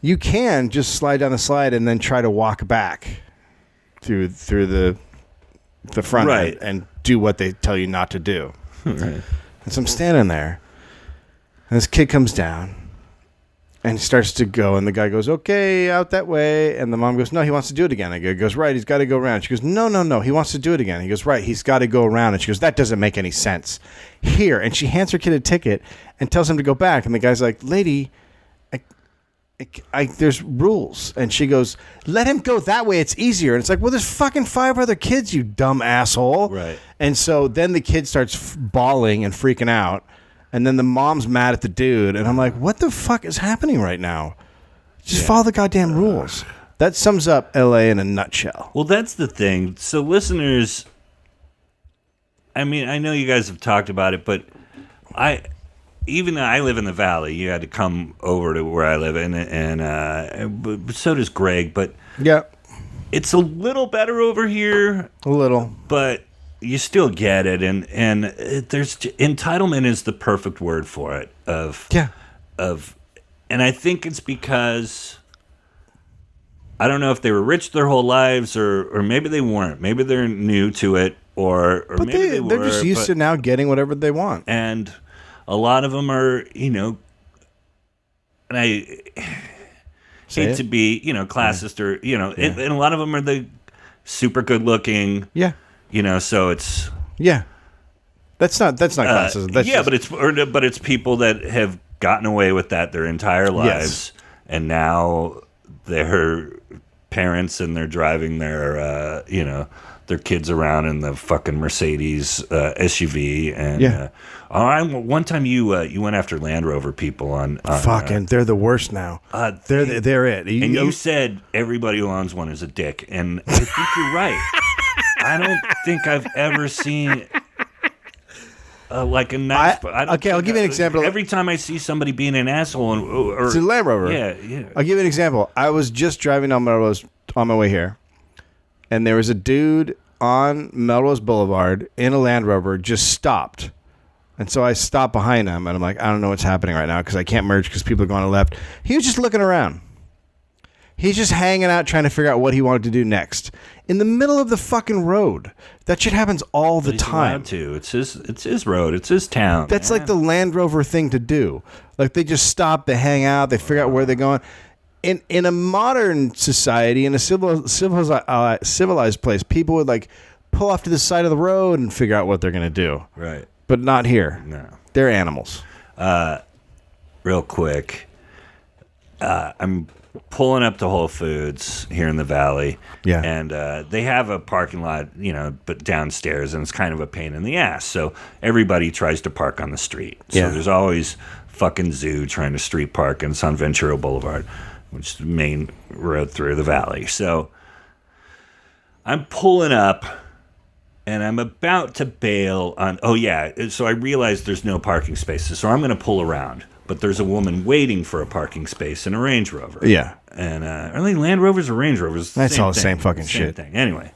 You can just slide down the slide and then try to walk back through the front right. and do what they tell you not to do. Right. And so I'm standing there, and this kid comes down, and he starts to go, and the guy goes, "Okay, out that way." And the mom goes, "No, he wants to do it again." He goes, "Right, he's got to go around." She goes, No, he wants to do it again." He goes, "Right, he's got to go around." And she goes, "That doesn't make any sense." Here, and she hands her kid a ticket and tells him to go back. And the guy's like, "Lady, there's rules." And she goes, "Let him go that way. It's easier." And it's like, well, there's fucking 5 other kids, you dumb asshole. Right. And so then the kid starts bawling and freaking out. And then the mom's mad at the dude. And I'm like, what the fuck is happening right now? Just follow the goddamn rules. That sums up LA in a nutshell. Well, that's the thing. So listeners, I mean, I know you guys have talked about it, but even though I live in the Valley, you had to come over to where I live, and so does Greg. But yeah, it's a little better over here. A little, but you still get it, and there's entitlement is the perfect word for it. And I think it's because I don't know if they were rich their whole lives, or maybe they weren't. Maybe they're new to it, or but maybe they were. They're just used to now getting whatever they want, and a lot of them are, and I hate to be, classist or, and a lot of them are the super good looking. Yeah. So it's. Yeah. That's not classism. That's but it's people that have gotten away with that their entire lives. Yes. And now they're parents and they're driving their, their kids around in the fucking Mercedes SUV. And one time you went after Land Rover people on fucking they're the worst now. They're it. You said everybody who owns one is a dick, and I think you're right. I don't think I've ever seen like a nice. I'll give you an example. Every time I see somebody being an asshole, it's a Land Rover. Yeah. I'll give you an example. I was just driving on Melrose on my way here, and there was a dude on Melrose Boulevard in a Land Rover just stopped. And so I stopped behind him, and I'm like, I don't know what's happening right now because I can't merge because people are going to left. He was just looking around. He's just hanging out trying to figure out what he wanted to do next. In the middle of the fucking road. That shit happens all the time. It's his road. It's his town. That's like the Land Rover thing to do. Like they just stop, they hang out, they figure out where they're going. In a modern society, in a civilized place, people would like pull off to the side of the road and figure out what they're going to do. Right. But not here. No. They're animals. Real quick. I'm pulling up to Whole Foods here in the Valley. Yeah. And they have a parking lot, but downstairs, and it's kind of a pain in the ass. So everybody tries to park on the street. So there's always fucking zoo trying to street park, and it's on Ventura Boulevard, which is the main road through the Valley. So I'm pulling up, and I'm about to bail on... Oh, yeah. So I realize there's no parking spaces, so I'm going to pull around. But there's a woman waiting for a parking space in a Range Rover. Yeah. And are they Land Rovers or Range Rovers? That's all the same fucking shit. Thing. Anyway,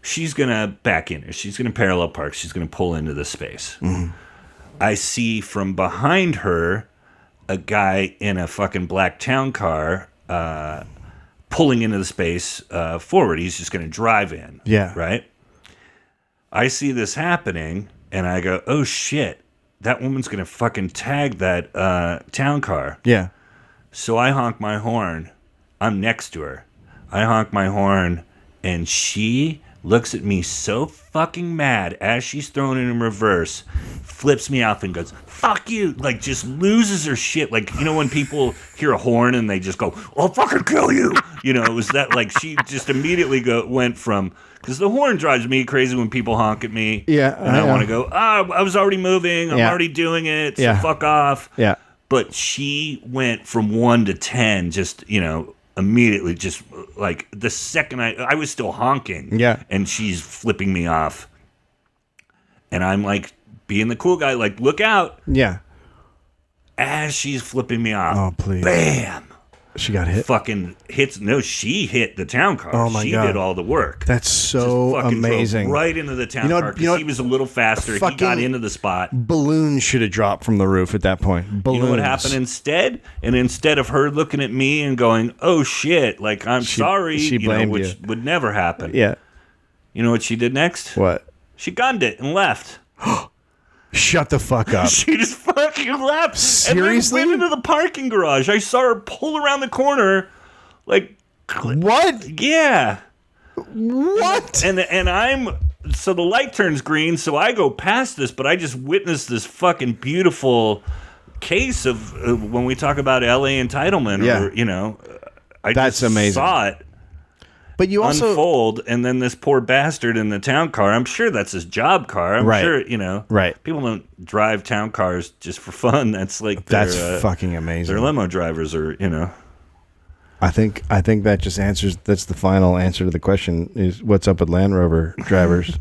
she's going to back in. She's going to parallel park. She's going to pull into the space. Mm-hmm. I see from behind her a guy in a fucking black town car pulling into the space forward. He's just going to drive in. Yeah. Right? I see this happening, and I go, oh, shit. That woman's going to fucking tag that town car. Yeah. So I honk my horn. I'm next to her. I honk my horn, and she looks at me so fucking mad as she's thrown it in reverse, flips me off and goes, fuck you. Like, just loses her shit. Like, you know when people hear a horn and they just go, I'll fucking kill you. You know, it was that, like, she just immediately went from... Because the horn drives me crazy when people honk at me. Yeah. And I want to go, I was already moving. I'm already doing it. So fuck off. Yeah. But she went from 1 to 10, just, you know, immediately, just like the second I was still honking. Yeah. And she's flipping me off. And I'm like, being the cool guy, like, look out. Yeah. As she's flipping me off. Oh, please. Bam. She got hit? Fucking hits. No, she hit the town car. Oh, my she God. did all the work. That's so Just fucking amazing. drove right into the town car because he was a little faster. He got into the spot. Balloons should have dropped from the roof at that point. Balloons. You know what happened instead? And instead of her looking at me and going, oh, shit, like, I'm sorry, she blamed which would never happen. Yeah. You know what she did next? What? She gunned it and left. Shut the fuck up. She just fucking left. Seriously? And then went into the parking garage. I saw her pull around the corner, like... What? Yeah. What? And I'm... So the light turns green, so I go past this, but I just witnessed this fucking beautiful case of when we talk about LA entitlement, or, you know... That's just amazing. Saw it. But you also unfold, and then this poor bastard in the town car. I'm sure that's his job car. I'm sure, you know. Right. People don't drive town cars just for fun. That's like that's fucking amazing. Their limo drivers are, you know. I think that just answers. That's the final answer to the question: is what's up with Land Rover drivers?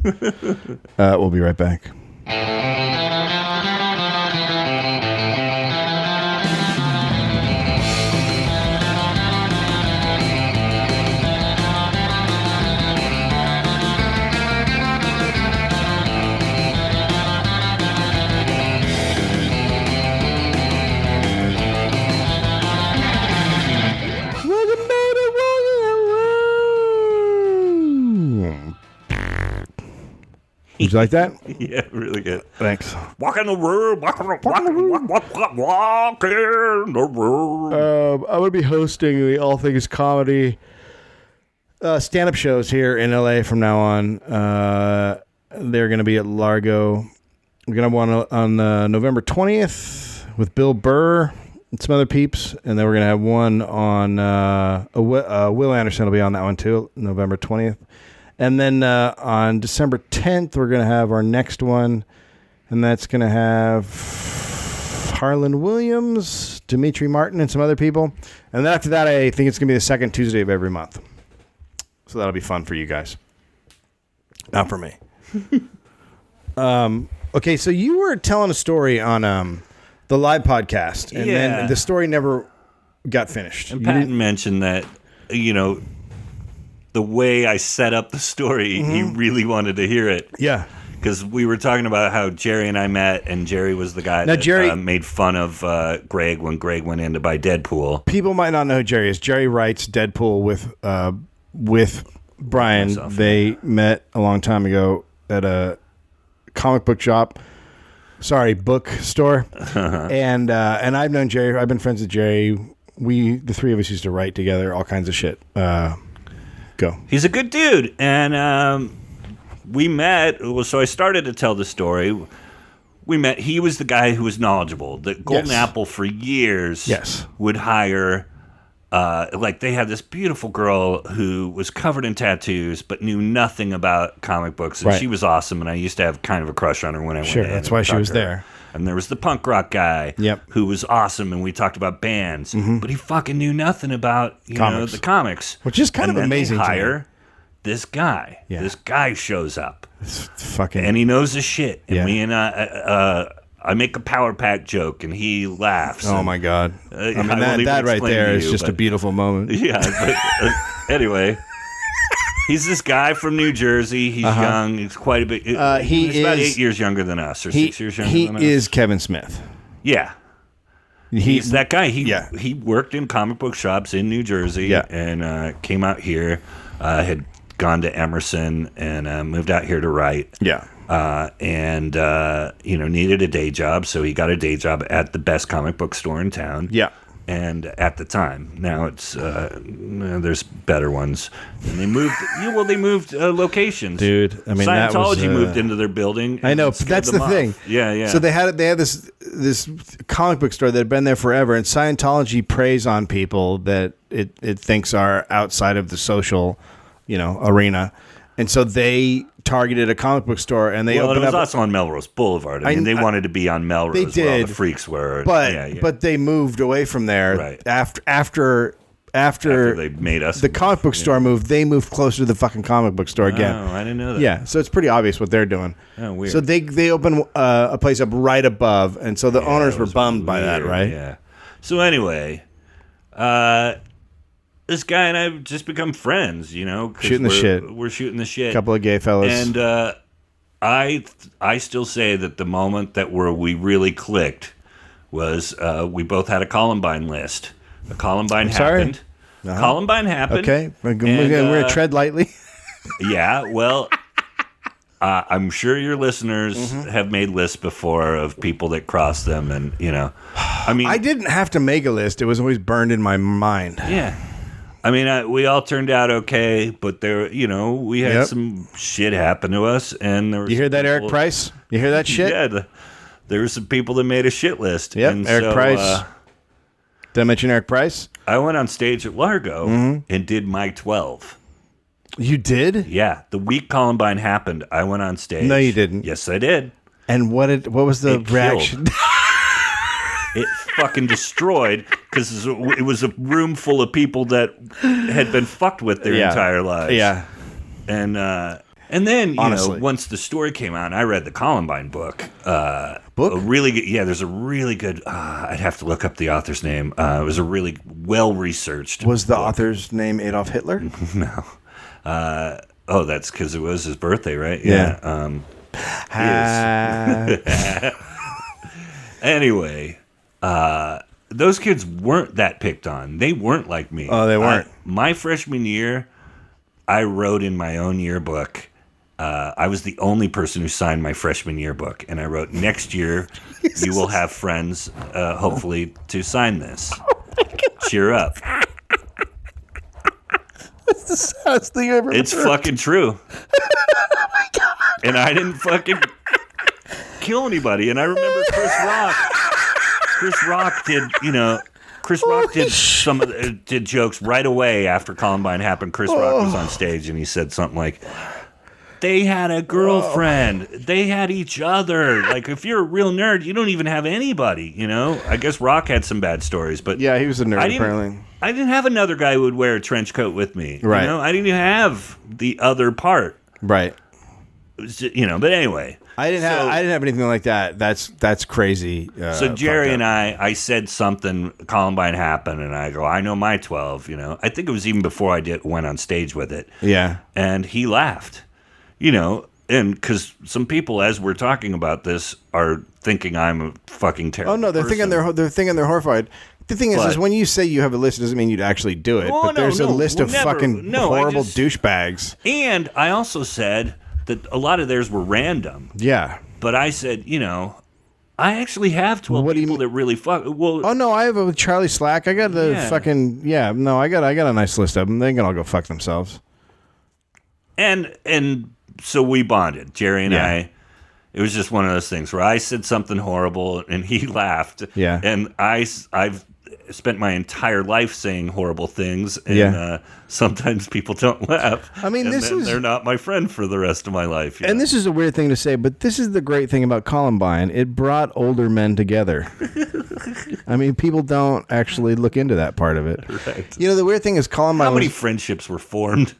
We'll be right back. Did you like that? Yeah, really good. Thanks. Walk in the room. Walk in the room. I'm going to be hosting the All Things Comedy stand-up shows here in LA from now on. They're going to be at Largo. We're going to have one on November 20th with Bill Burr and some other peeps. And then we're going to have one on Will Anderson will be on that one too, November 20th. And then on December 10th, we're going to have our next one. And that's going to have Harlan Williams, Dimitri Martin, and some other people. And then after that, I think it's going to be the second Tuesday of every month. So that'll be fun for you guys. Not for me. Okay, so you were telling a story on the live podcast. And then the story never got finished. And Patton mentioned that, you know, the way I set up the story, he really wanted to hear it. Yeah. Because we were talking about how Jerry and I met, and Jerry was the guy that made fun of Greg when Greg went in to buy Deadpool. People might not know who Jerry is. Jerry writes Deadpool with Brian. They met a long time ago at a comic book shop. Sorry, bookstore. And I've known Jerry. I've been friends with Jerry. The three of us used to write together all kinds of shit. Go. He's a good dude, and we met. Well, so I started to tell the story. We met. He was the guy who was knowledgeable. The Golden Apple for years would hire. Like they had this beautiful girl who was covered in tattoos but knew nothing about comic books, and she was awesome. And I used to have kind of a crush on her when I went in. That's why she was there. And there was the punk rock guy who was awesome, and we talked about bands, but he fucking knew nothing about you know the comics, which is kind of amazing. Hire this guy shows up. Fucking. And he knows his shit. And Yeah. me and I make a power pack joke, and he laughs. Oh and, my God! I mean, won't even that right explain there to is you, just a but- beautiful moment. Yeah, but anyway, he's this guy from New Jersey. He's young. He's quite a bit. He's about 8 years younger than us, or 6 years younger than us. He is Kevin Smith. Yeah. He's that guy. He worked in comic book shops in New Jersey and came out here, had gone to Emerson and moved out here to write. Yeah. And needed a day job, so he got a day job at the best comic book store in town. Yeah. And at the time, now it's there's better ones. And they moved. They moved locations. Dude, I mean, that was, Scientology moved into their building. I know. And scared That's them the off. thing. Yeah. So they had this comic book store that had been there forever, and Scientology preys on people that it thinks are outside of the social, arena, and so they targeted a comic book store, and they opened it was up. also on Melrose Boulevard. I mean, they wanted to be on Melrose. They where all did, the freaks were. But they moved away from there. Right. After they made us the comic book store moved, they moved closer to the fucking comic book store again. Oh, I didn't know that. Yeah, so it's pretty obvious what they're doing. Oh, weird. So they opened a place up right above, and so the owners were bummed by that, right? Yeah. So anyway, this guy and I have just become friends, 'cause Shooting the shit. We're shooting the shit. A couple of gay fellas. And I still say that the moment that we really clicked was we both had a Columbine list. The Columbine happened. Columbine happened. Okay, we're going to tread lightly. Yeah, well, I'm sure your listeners have made lists before of people that cross them, and I mean, I didn't have to make a list; it was always burned in my mind. Yeah, I mean, we all turned out okay, but there, we had some shit happen to us, and there was You hear that, Eric Price? You hear that shit? Yeah, there were some people that made a shit list. Yep, and Eric Price. Did I mention Eric Price? I went on stage at Largo and did my 12. You did? Yeah, the week Columbine happened, I went on stage. No, you didn't. Yes, I did. And what was the It reaction? It fucking destroyed because it was a room full of people that had been fucked with their entire lives. Yeah. And then, Honestly. once the story came out, and I read the Columbine book. Book? A really good, there's a really good, I'd have to look up the author's name. It was a really well-researched Was the book. author's name Adolf Hitler? No. That's because it was his birthday, right? Yeah. Anyway, those kids weren't that picked on. They weren't like me. Oh, they weren't. My freshman year, I wrote in my own yearbook. I was the only person who signed my freshman yearbook, and I wrote, "Next year, you will have friends, hopefully, to sign this. Cheer up." That's the saddest thing I ever It's heard. fucking true. Oh my God. And I didn't fucking kill anybody. And I remember Chris Rock. Chris Rock did jokes right away after Columbine happened. Chris Rock was on stage and he said something like, "They had a girlfriend. They had each other. Like, if you're a real nerd, you don't even have anybody, I guess Rock had some bad stories, but Yeah, he was a nerd, apparently. I didn't have another guy who would wear a trench coat with me. Right. I didn't even have the other part. Right. It was just, but anyway. I didn't have anything like that. That's crazy. So Jerry and I said something, Columbine happened, and I go, "I know my 12, I think it was even before I went on stage with it. Yeah. And he laughed, and because some people, as we're talking about this, are thinking I'm a fucking terrible Oh no, they're person. thinking they're horrified. The thing is when you say you have a list, it doesn't mean you'd actually do it. Oh, but there's a no, list of never. fucking No, horrible douchebags. And I also said that a lot of theirs were random. Yeah. But I said, I actually have 12 What do you people that really fuck. Well, Oh no, I have a Charlie Slack. I got the fucking I got a nice list of them. They can all go fuck themselves. and so we bonded, Jerry and Yeah. I. It was just one of those things where I said something horrible and he laughed. Yeah. And I've spent my entire life saying horrible things, and sometimes people don't laugh. I mean, and this then is- they're not my friend for the rest of my life. And this is a weird thing to say, but this is the great thing about Columbine. It brought older men together. I mean, people don't actually look into that part of it. Right. The weird thing is Columbine How many was- friendships were formed?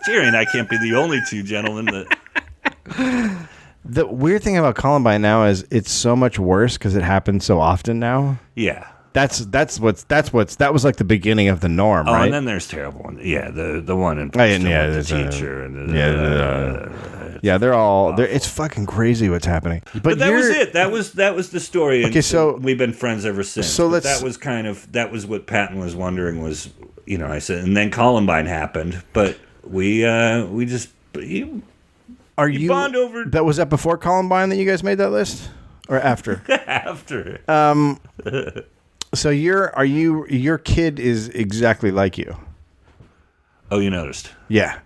Jerry and I can't be the only two gentlemen that. The weird thing about Columbine now is it's so much worse because it happens so often now. Yeah. That was like the beginning of the norm, right? And then there's terrible ones. Yeah, the one in the teacher. They're all. It's fucking crazy what's happening. But that was it. That was the story. Okay, so we've been friends ever since. So that was what Patton was wondering was, I said, and then Columbine happened, but we just. Are you bond over? That was that before Columbine that you guys made that list, or after? After. So your kid is exactly like you. Oh, you noticed? Yeah.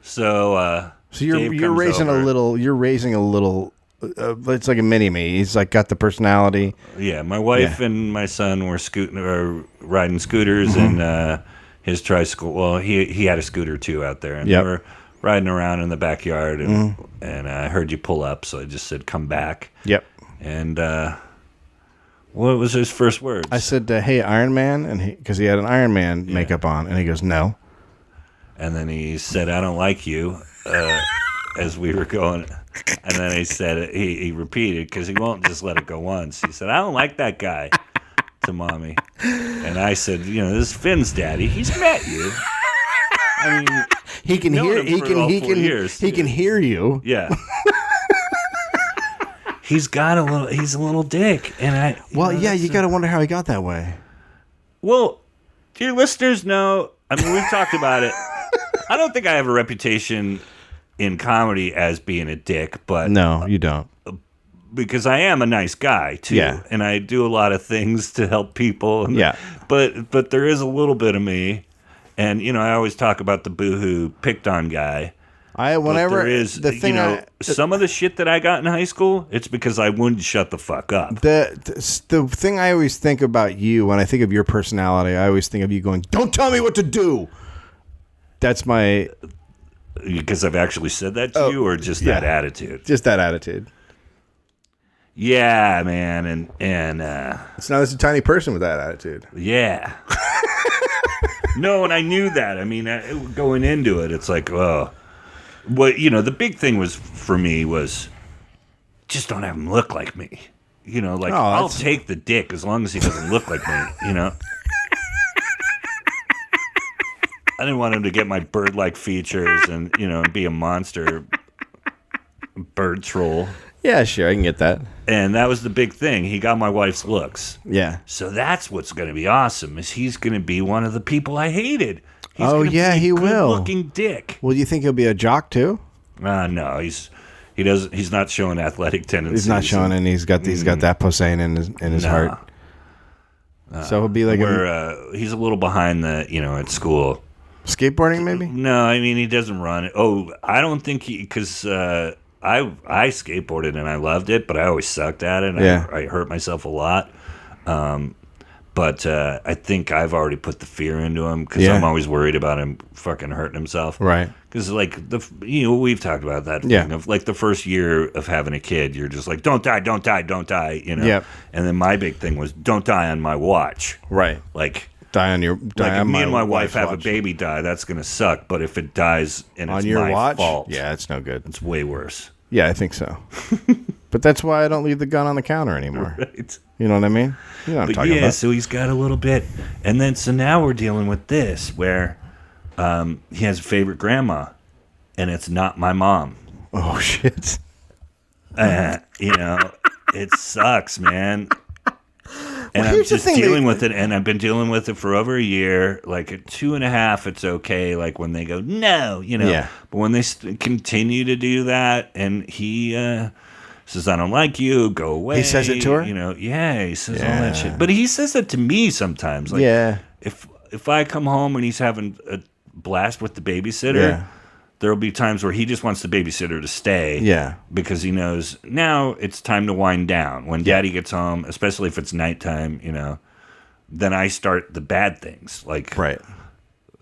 So you're raising over. a little. It's like a mini me. He's like got the personality. Yeah, my wife and my son were riding scooters and his tricycle. Well, he had a scooter too out there, and they were riding around in the backyard, and I heard you pull up, so I just said, "Come back." Yep. And what was his first words? I said, "Hey, Iron Man," and because he had an Iron Man makeup on, and he goes, "No." And then he said, "I don't like you," as we were going. And then he said, he repeated, because he won't just let it go once. He said, "I don't like that guy," to Mommy. And I said, "This is Finn's daddy. He's met you. I mean, he can hear. He can hear you. Yeah." He's a little dick, and you got to wonder how he got that way. Well, dear listeners know. I mean, we've talked about it. I don't think I have a reputation in comedy as being a dick, but no, you don't, because I am a nice guy too, and I do a lot of things to help people. But there is a little bit of me, and I always talk about the boohoo picked on guy. Some of the shit that I got in high school, it's because I wouldn't shut the fuck up. The thing I always think about you when I think of your personality, I always think of you going, "Don't tell me what to do." That's my. Because I've actually said that to you, or just that attitude? Just that attitude. Yeah, man, and it's not as a tiny person with that attitude. Yeah. No, and I knew that. I mean, going into it, it's like, oh. Well, the big thing for me was just don't have him look like me. I'll take the dick as long as he doesn't look like me, I didn't want him to get my bird-like features and, be a monster bird troll. Yeah, sure, I can get that. And that was the big thing. He got my wife's looks. Yeah. So that's what's going to be awesome, is he's going to be one of the people I hated. He will. Good-looking dick. Well, do you think he'll be a jock too? No, he's not showing athletic tendencies. He's not showing, and he's got that Posehn in his heart. So he'll be like he's a little behind at school. Skateboarding, maybe? No, I mean he doesn't run. Oh, I don't think because I skateboarded and I loved it, but I always sucked at it. I hurt myself a lot. But I think I've already put the fear into him because I'm always worried about him fucking hurting himself. Right. Because we've talked about that thing of like the first year of having a kid, you're just like, don't die, don't die, don't die, Yep. And then my big thing was, don't die on my watch. Right. Like if me and my wife have a baby die, that's gonna suck. But if it dies and it's your my watch, fault, it's no good. It's way worse. Yeah, I think so. But that's why I don't leave the gun on the counter anymore. Right. You know what I mean? You know what I'm talking about. So he's got a little bit. And then, so now we're dealing with this, where he has a favorite grandma, and it's not my mom. Oh, shit. It sucks, man. And I'm just dealing with it, and I've been dealing with it for over a year. Like at 2.5, it's okay. Like when they go, no, Yeah. But when they continue to do that, and he says, "I don't like you, go away." He says it to her? He says all that shit. But he says it to me sometimes. Like, if I come home and he's having a blast with the babysitter, there'll be times where he just wants the babysitter to stay. Yeah. Because he knows now it's time to wind down. When Daddy gets home, especially if it's nighttime, then I start the bad things. Like, right.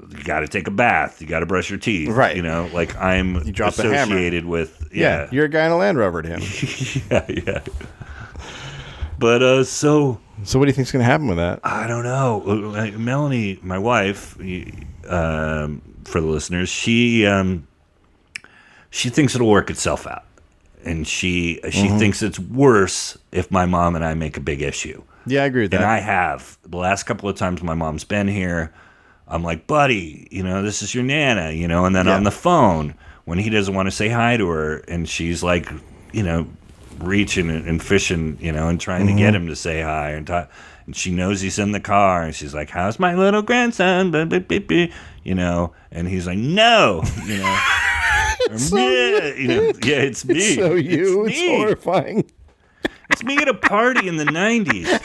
You got to take a bath. You got to brush your teeth. Right. Like I'm associated with. Yeah. You're a guy in a Land Rover to him. Yeah. But so what do you think's going to happen with that? I don't know. Melanie, my wife, for the listeners, she thinks it'll work itself out, and she thinks it's worse if my mom and I make a big issue. Yeah, I agree with that. And I have. The last couple of times my mom's been here, I'm like, buddy, this is your Nana, and then on the phone, when he doesn't want to say hi to her, and she's like, reaching and fishing, and trying to get him to say hi and talk, and she knows he's in the car, and she's like, how's my little grandson, and he's like, no, It's so you. Yeah, it's me. It's so you. It's horrifying. It's me at a party in the 90s.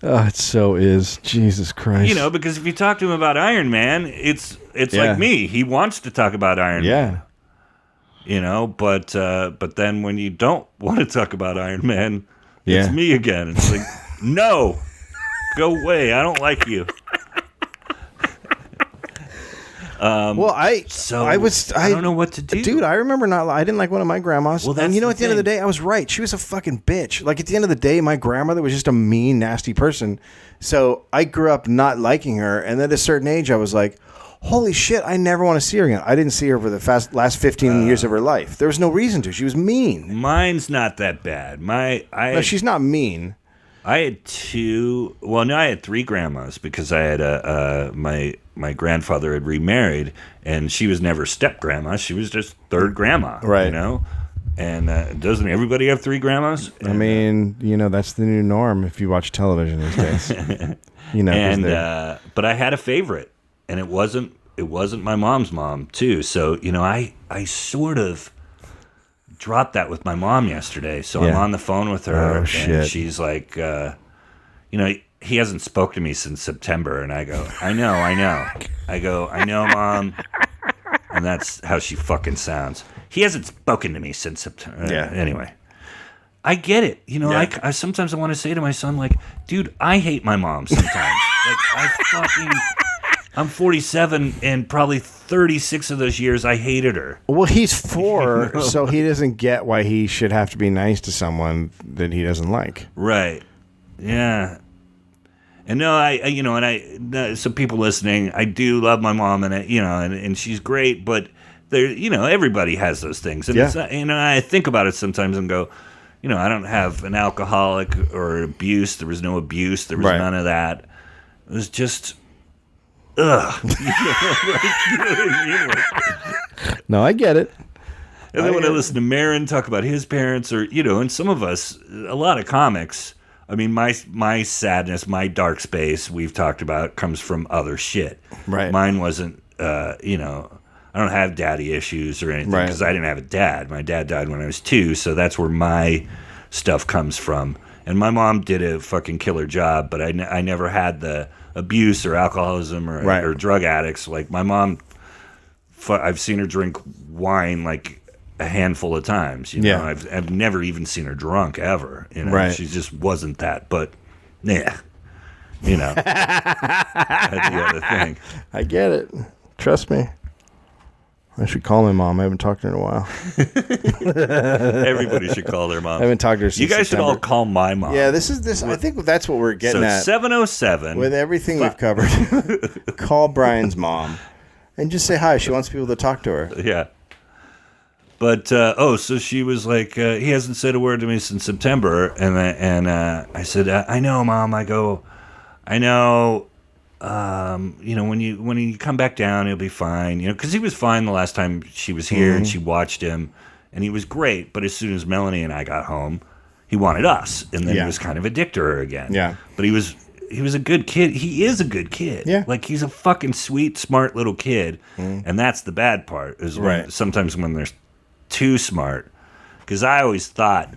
Oh, it so is. Jesus Christ. Because if you talk to him about Iron Man, it's like me. He wants to talk about Iron Man. But then when you don't want to talk about Iron Man, it's me again. It's like, no, go away. I don't like you. I don't know what to do, dude. I remember I didn't like one of my grandmas. Well, and at the end of the day, I was right. She was a fucking bitch. Like at the end of the day, my grandmother was just a mean, nasty person. So I grew up not liking her, and then at a certain age, I was like, holy shit, I never want to see her again. I didn't see her for the last 15 years of her life. There was no reason to. She was mean. Mine's not that bad. No, she's not mean. I had two. Well, no, I had three grandmas because I had my grandfather had remarried, and she was never step grandma. She was just third grandma, right? And doesn't everybody have three grandmas? I mean, that's the new norm if you watch television these days. But I had a favorite, and it wasn't my mom's mom too. So I sort of dropped that with my mom yesterday. So I'm on the phone with her, and she's like, he hasn't spoke to me since September. And I go, I know. I go, I know, Mom. And that's how she fucking sounds. He hasn't spoken to me since September. Yeah. Anyway, I get it. I sometimes I want to say to my son, like, dude, I hate my mom sometimes. I'm 47, and probably 36 of those years I hated her. Well, he's 4, so he doesn't get why he should have to be nice to someone that he doesn't like. Right. Yeah. And no, so people listening, I do love my mom, and and she's great, but there, everybody has those things, and it's, I think about it sometimes and go, I don't have an alcoholic or abuse. There was no abuse. There was none of that. It was just. Ugh. No, I get it. And then when I listen to Marin talk about his parents, or and some of us, a lot of comics. I mean, my sadness, my dark space we've talked about comes from other shit. Right. Mine wasn't. I don't have daddy issues or anything because I didn't have a dad. My dad died when I was 2, so that's where my stuff comes from. And my mom did a fucking killer job, but I never had the abuse or alcoholism or drug addicts. Like my mom, I've seen her drink wine like a handful of times. I've never even seen her drunk ever. She just wasn't that. But yeah, that's the other thing. I get it. Trust me. I should call my mom. I haven't talked to her in a while. Everybody should call their mom. I haven't talked to her since You guys September. should all call my mom. Yeah, this. I think that's what we're getting at. 707. With everything we've covered, call Brian's mom and just say hi. She wants people to talk to her. Yeah. But, so she was like, he hasn't said a word to me since September. And I said, I know, Mom. I go, I know. When you come back down, he'll be fine. Because he was fine the last time she was here and she watched him, and he was great. But as soon as Melanie and I got home, he wanted us, and then he was kind of a dick to her again. Yeah. But he was a good kid. He is a good kid. Yeah. Like he's a fucking sweet, smart little kid, and that's the bad part. Is sometimes when they're too smart, because I always thought.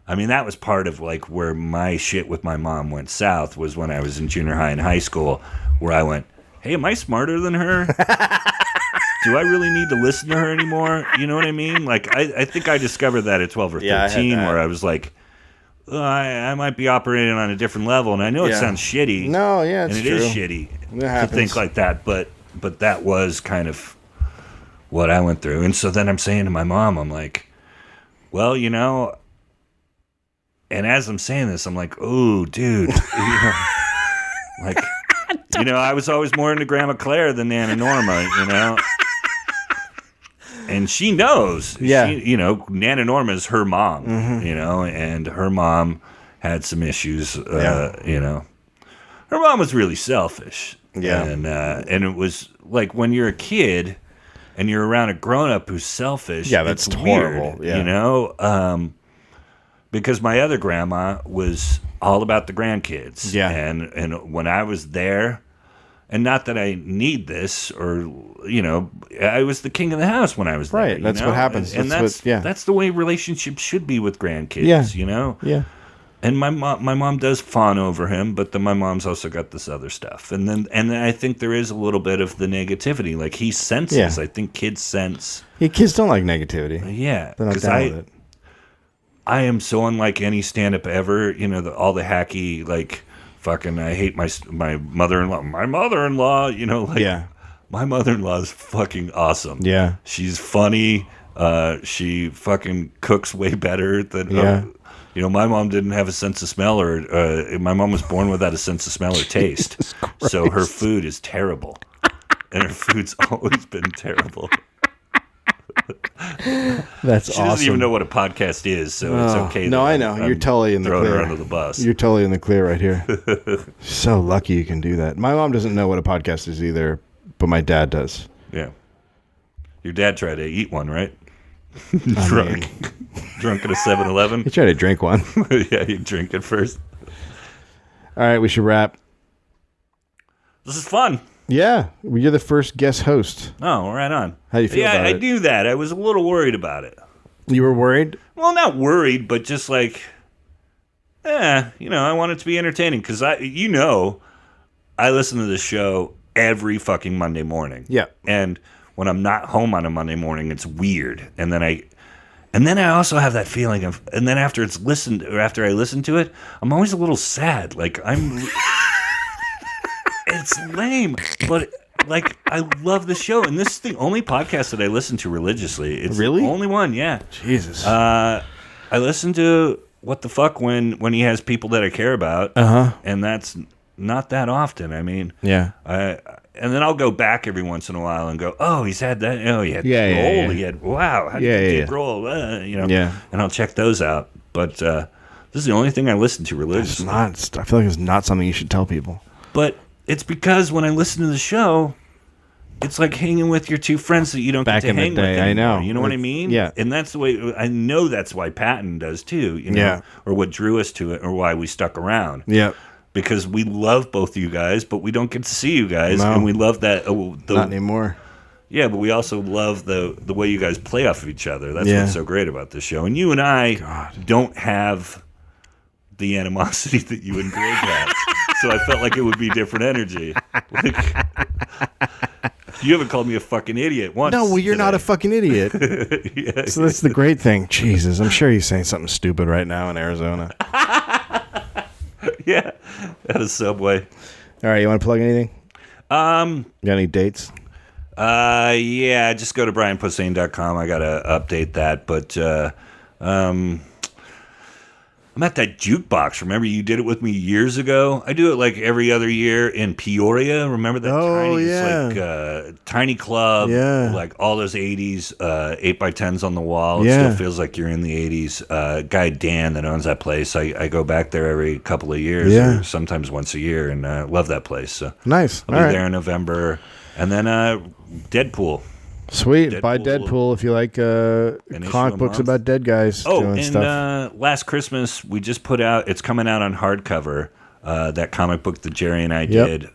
I mean, that was part of like where my shit with my mom went south was when I was in junior high and high school, where I went, hey, am I smarter than her? Do I really need to listen to her anymore? You know what I mean? Like, I think I discovered that at 12 or 13 where I was like, I might be operating on a different level. And I know it sounds shitty. No, yeah, it's true. And it is shitty to think like that. But that was kind of what I went through. And so then I'm saying to my mom, I'm like, well, and as I'm saying this, I'm like, oh, dude, like, You know, I was always more into Grandma Claire than Nana Norma, you know. And she knows. Yeah. You know, Nana Norma is her mom, you know, and her mom had some issues, you know. Her mom was really selfish. Yeah. And it was like when you're a kid and you're around a grown-up who's selfish. Yeah, that's it's horrible. Weird, yeah. You know? Because my other grandma was all about the grandkids. Yeah. And when I was there, and not that I need this or, you know, I was the king of the house when I was there. Right, that's know? what happens. And that's the way relationships should be with grandkids, you know? Yeah. And my mom does fawn over him, but then my mom's also got this other stuff. And then I think there is a little bit of the negativity. Like he senses. Yeah. I think kids sense. Yeah, kids don't like negativity. Yeah. They're not down with it. I am so unlike any stand-up ever. You know, all the hacky, like, fucking, I hate my mother-in-law. My mother-in-law, you know, like, my mother-in-law is fucking awesome. Yeah. She's funny. She fucking cooks way better than... you know, my mom didn't have a sense of smell, or my mom was born without a sense of smell or taste. So her food is terrible. And her food's always been terrible. That's she awesome. doesn't even know what a podcast is, so it's okay. No, I know. You're totally in the clear. Her under the bus. You're totally in the clear right here. So lucky you can do that. My mom doesn't know what a podcast is either, but my dad does. Yeah. Your dad tried to eat one, right? Drunk Drunk at a 7-Eleven. He tried to drink one. Yeah, you drink it first. All right, we should wrap. This is fun. Yeah, well, you're the first guest host. Oh, right on. How do you feel about it? Yeah, I knew that. I was a little worried about it. You were worried? Well, not worried, but just like, you know, I want it to be entertaining because I listen to this show every fucking Monday morning. Yeah. And when I'm not home on a Monday morning, it's weird. And then I also have that feeling of, and then after I listen to it, I'm always a little sad. Like it's lame, but like I love the show, and this is the only podcast that I listen to religiously. It's really the only one, yeah. Jesus. I listen to What the Fuck when he has people that I care about, and that's not that often. I mean, yeah. And then I'll go back every once in a while and go, oh, he's had that. Oh, he had roll. He had, wow, how did he roll? You know, and I'll check those out. But this is the only thing I listen to religiously. I feel like it's not something you should tell people. But it's because when I listen to the show, it's like hanging with your two friends that you don't Back get to in the hang day, with anymore. I know. You know what I mean? Yeah. And that's the way, I know that's why Patton does too, you know, or what drew us to it, or why we stuck around. Yeah. Because we love both of you guys, but we don't get to see you guys, and we love that. Not anymore. Yeah, but we also love the way you guys play off of each other. That's what's so great about this show. And you and I don't have the animosity that you and Greg have, so I felt like it would be different energy. Like, you haven't called me a fucking idiot once. No, well, you're not a fucking idiot. Yeah. So that's the great thing. Jesus, I'm sure he's saying something stupid right now in Arizona. Yeah, at a Subway. All right, you want to plug anything? You got any dates? Yeah, just go to brianposehn.com. I gotta update that, but I'm at that jukebox. Remember, you did it with me years ago. I do it like every other year in Peoria. Remember that tiny club? Yeah, like all those '80s 8x10s on the wall. It still feels like you're in the '80s. Guy Dan that owns that place. I go back there every couple of years, or sometimes once a year, and love that place. So nice. I'll be there in November, and then Deadpool. Sweet. Buy Deadpool if you like comic books about dead guys doing stuff. Last Christmas, we just put out, it's coming out on hardcover, that comic book that Jerry and I did,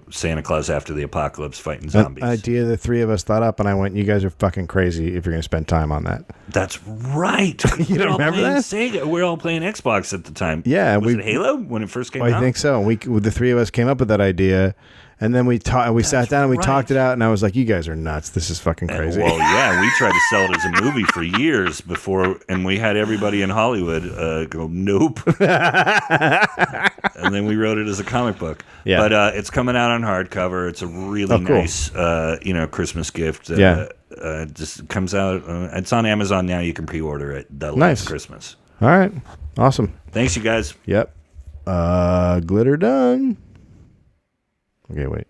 Santa Claus After the Apocalypse Fighting Zombies. That idea the three of us thought up, and I went, you guys are fucking crazy if you're going to spend time on that. That's right. You don't remember that? Sega. We were all playing Xbox at the time. Yeah. Was it Halo when it first came out? I think so. The three of us came up with that idea. And then we sat down and we talked it out, and I was like, "You guys are nuts! This is fucking crazy." Well, yeah, we tried to sell it as a movie for years before, and we had everybody in Hollywood go, "Nope." And then we wrote it as a comic book. Yeah. But it's coming out on hardcover. It's a really nice, Christmas gift. Just comes out. It's on Amazon now. You can pre-order it. Last Christmas. All right. Awesome. Thanks, you guys. Yep. Glitter done. Okay, wait.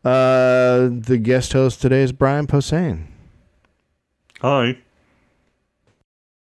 The guest host today is Brian Posehn. Hi.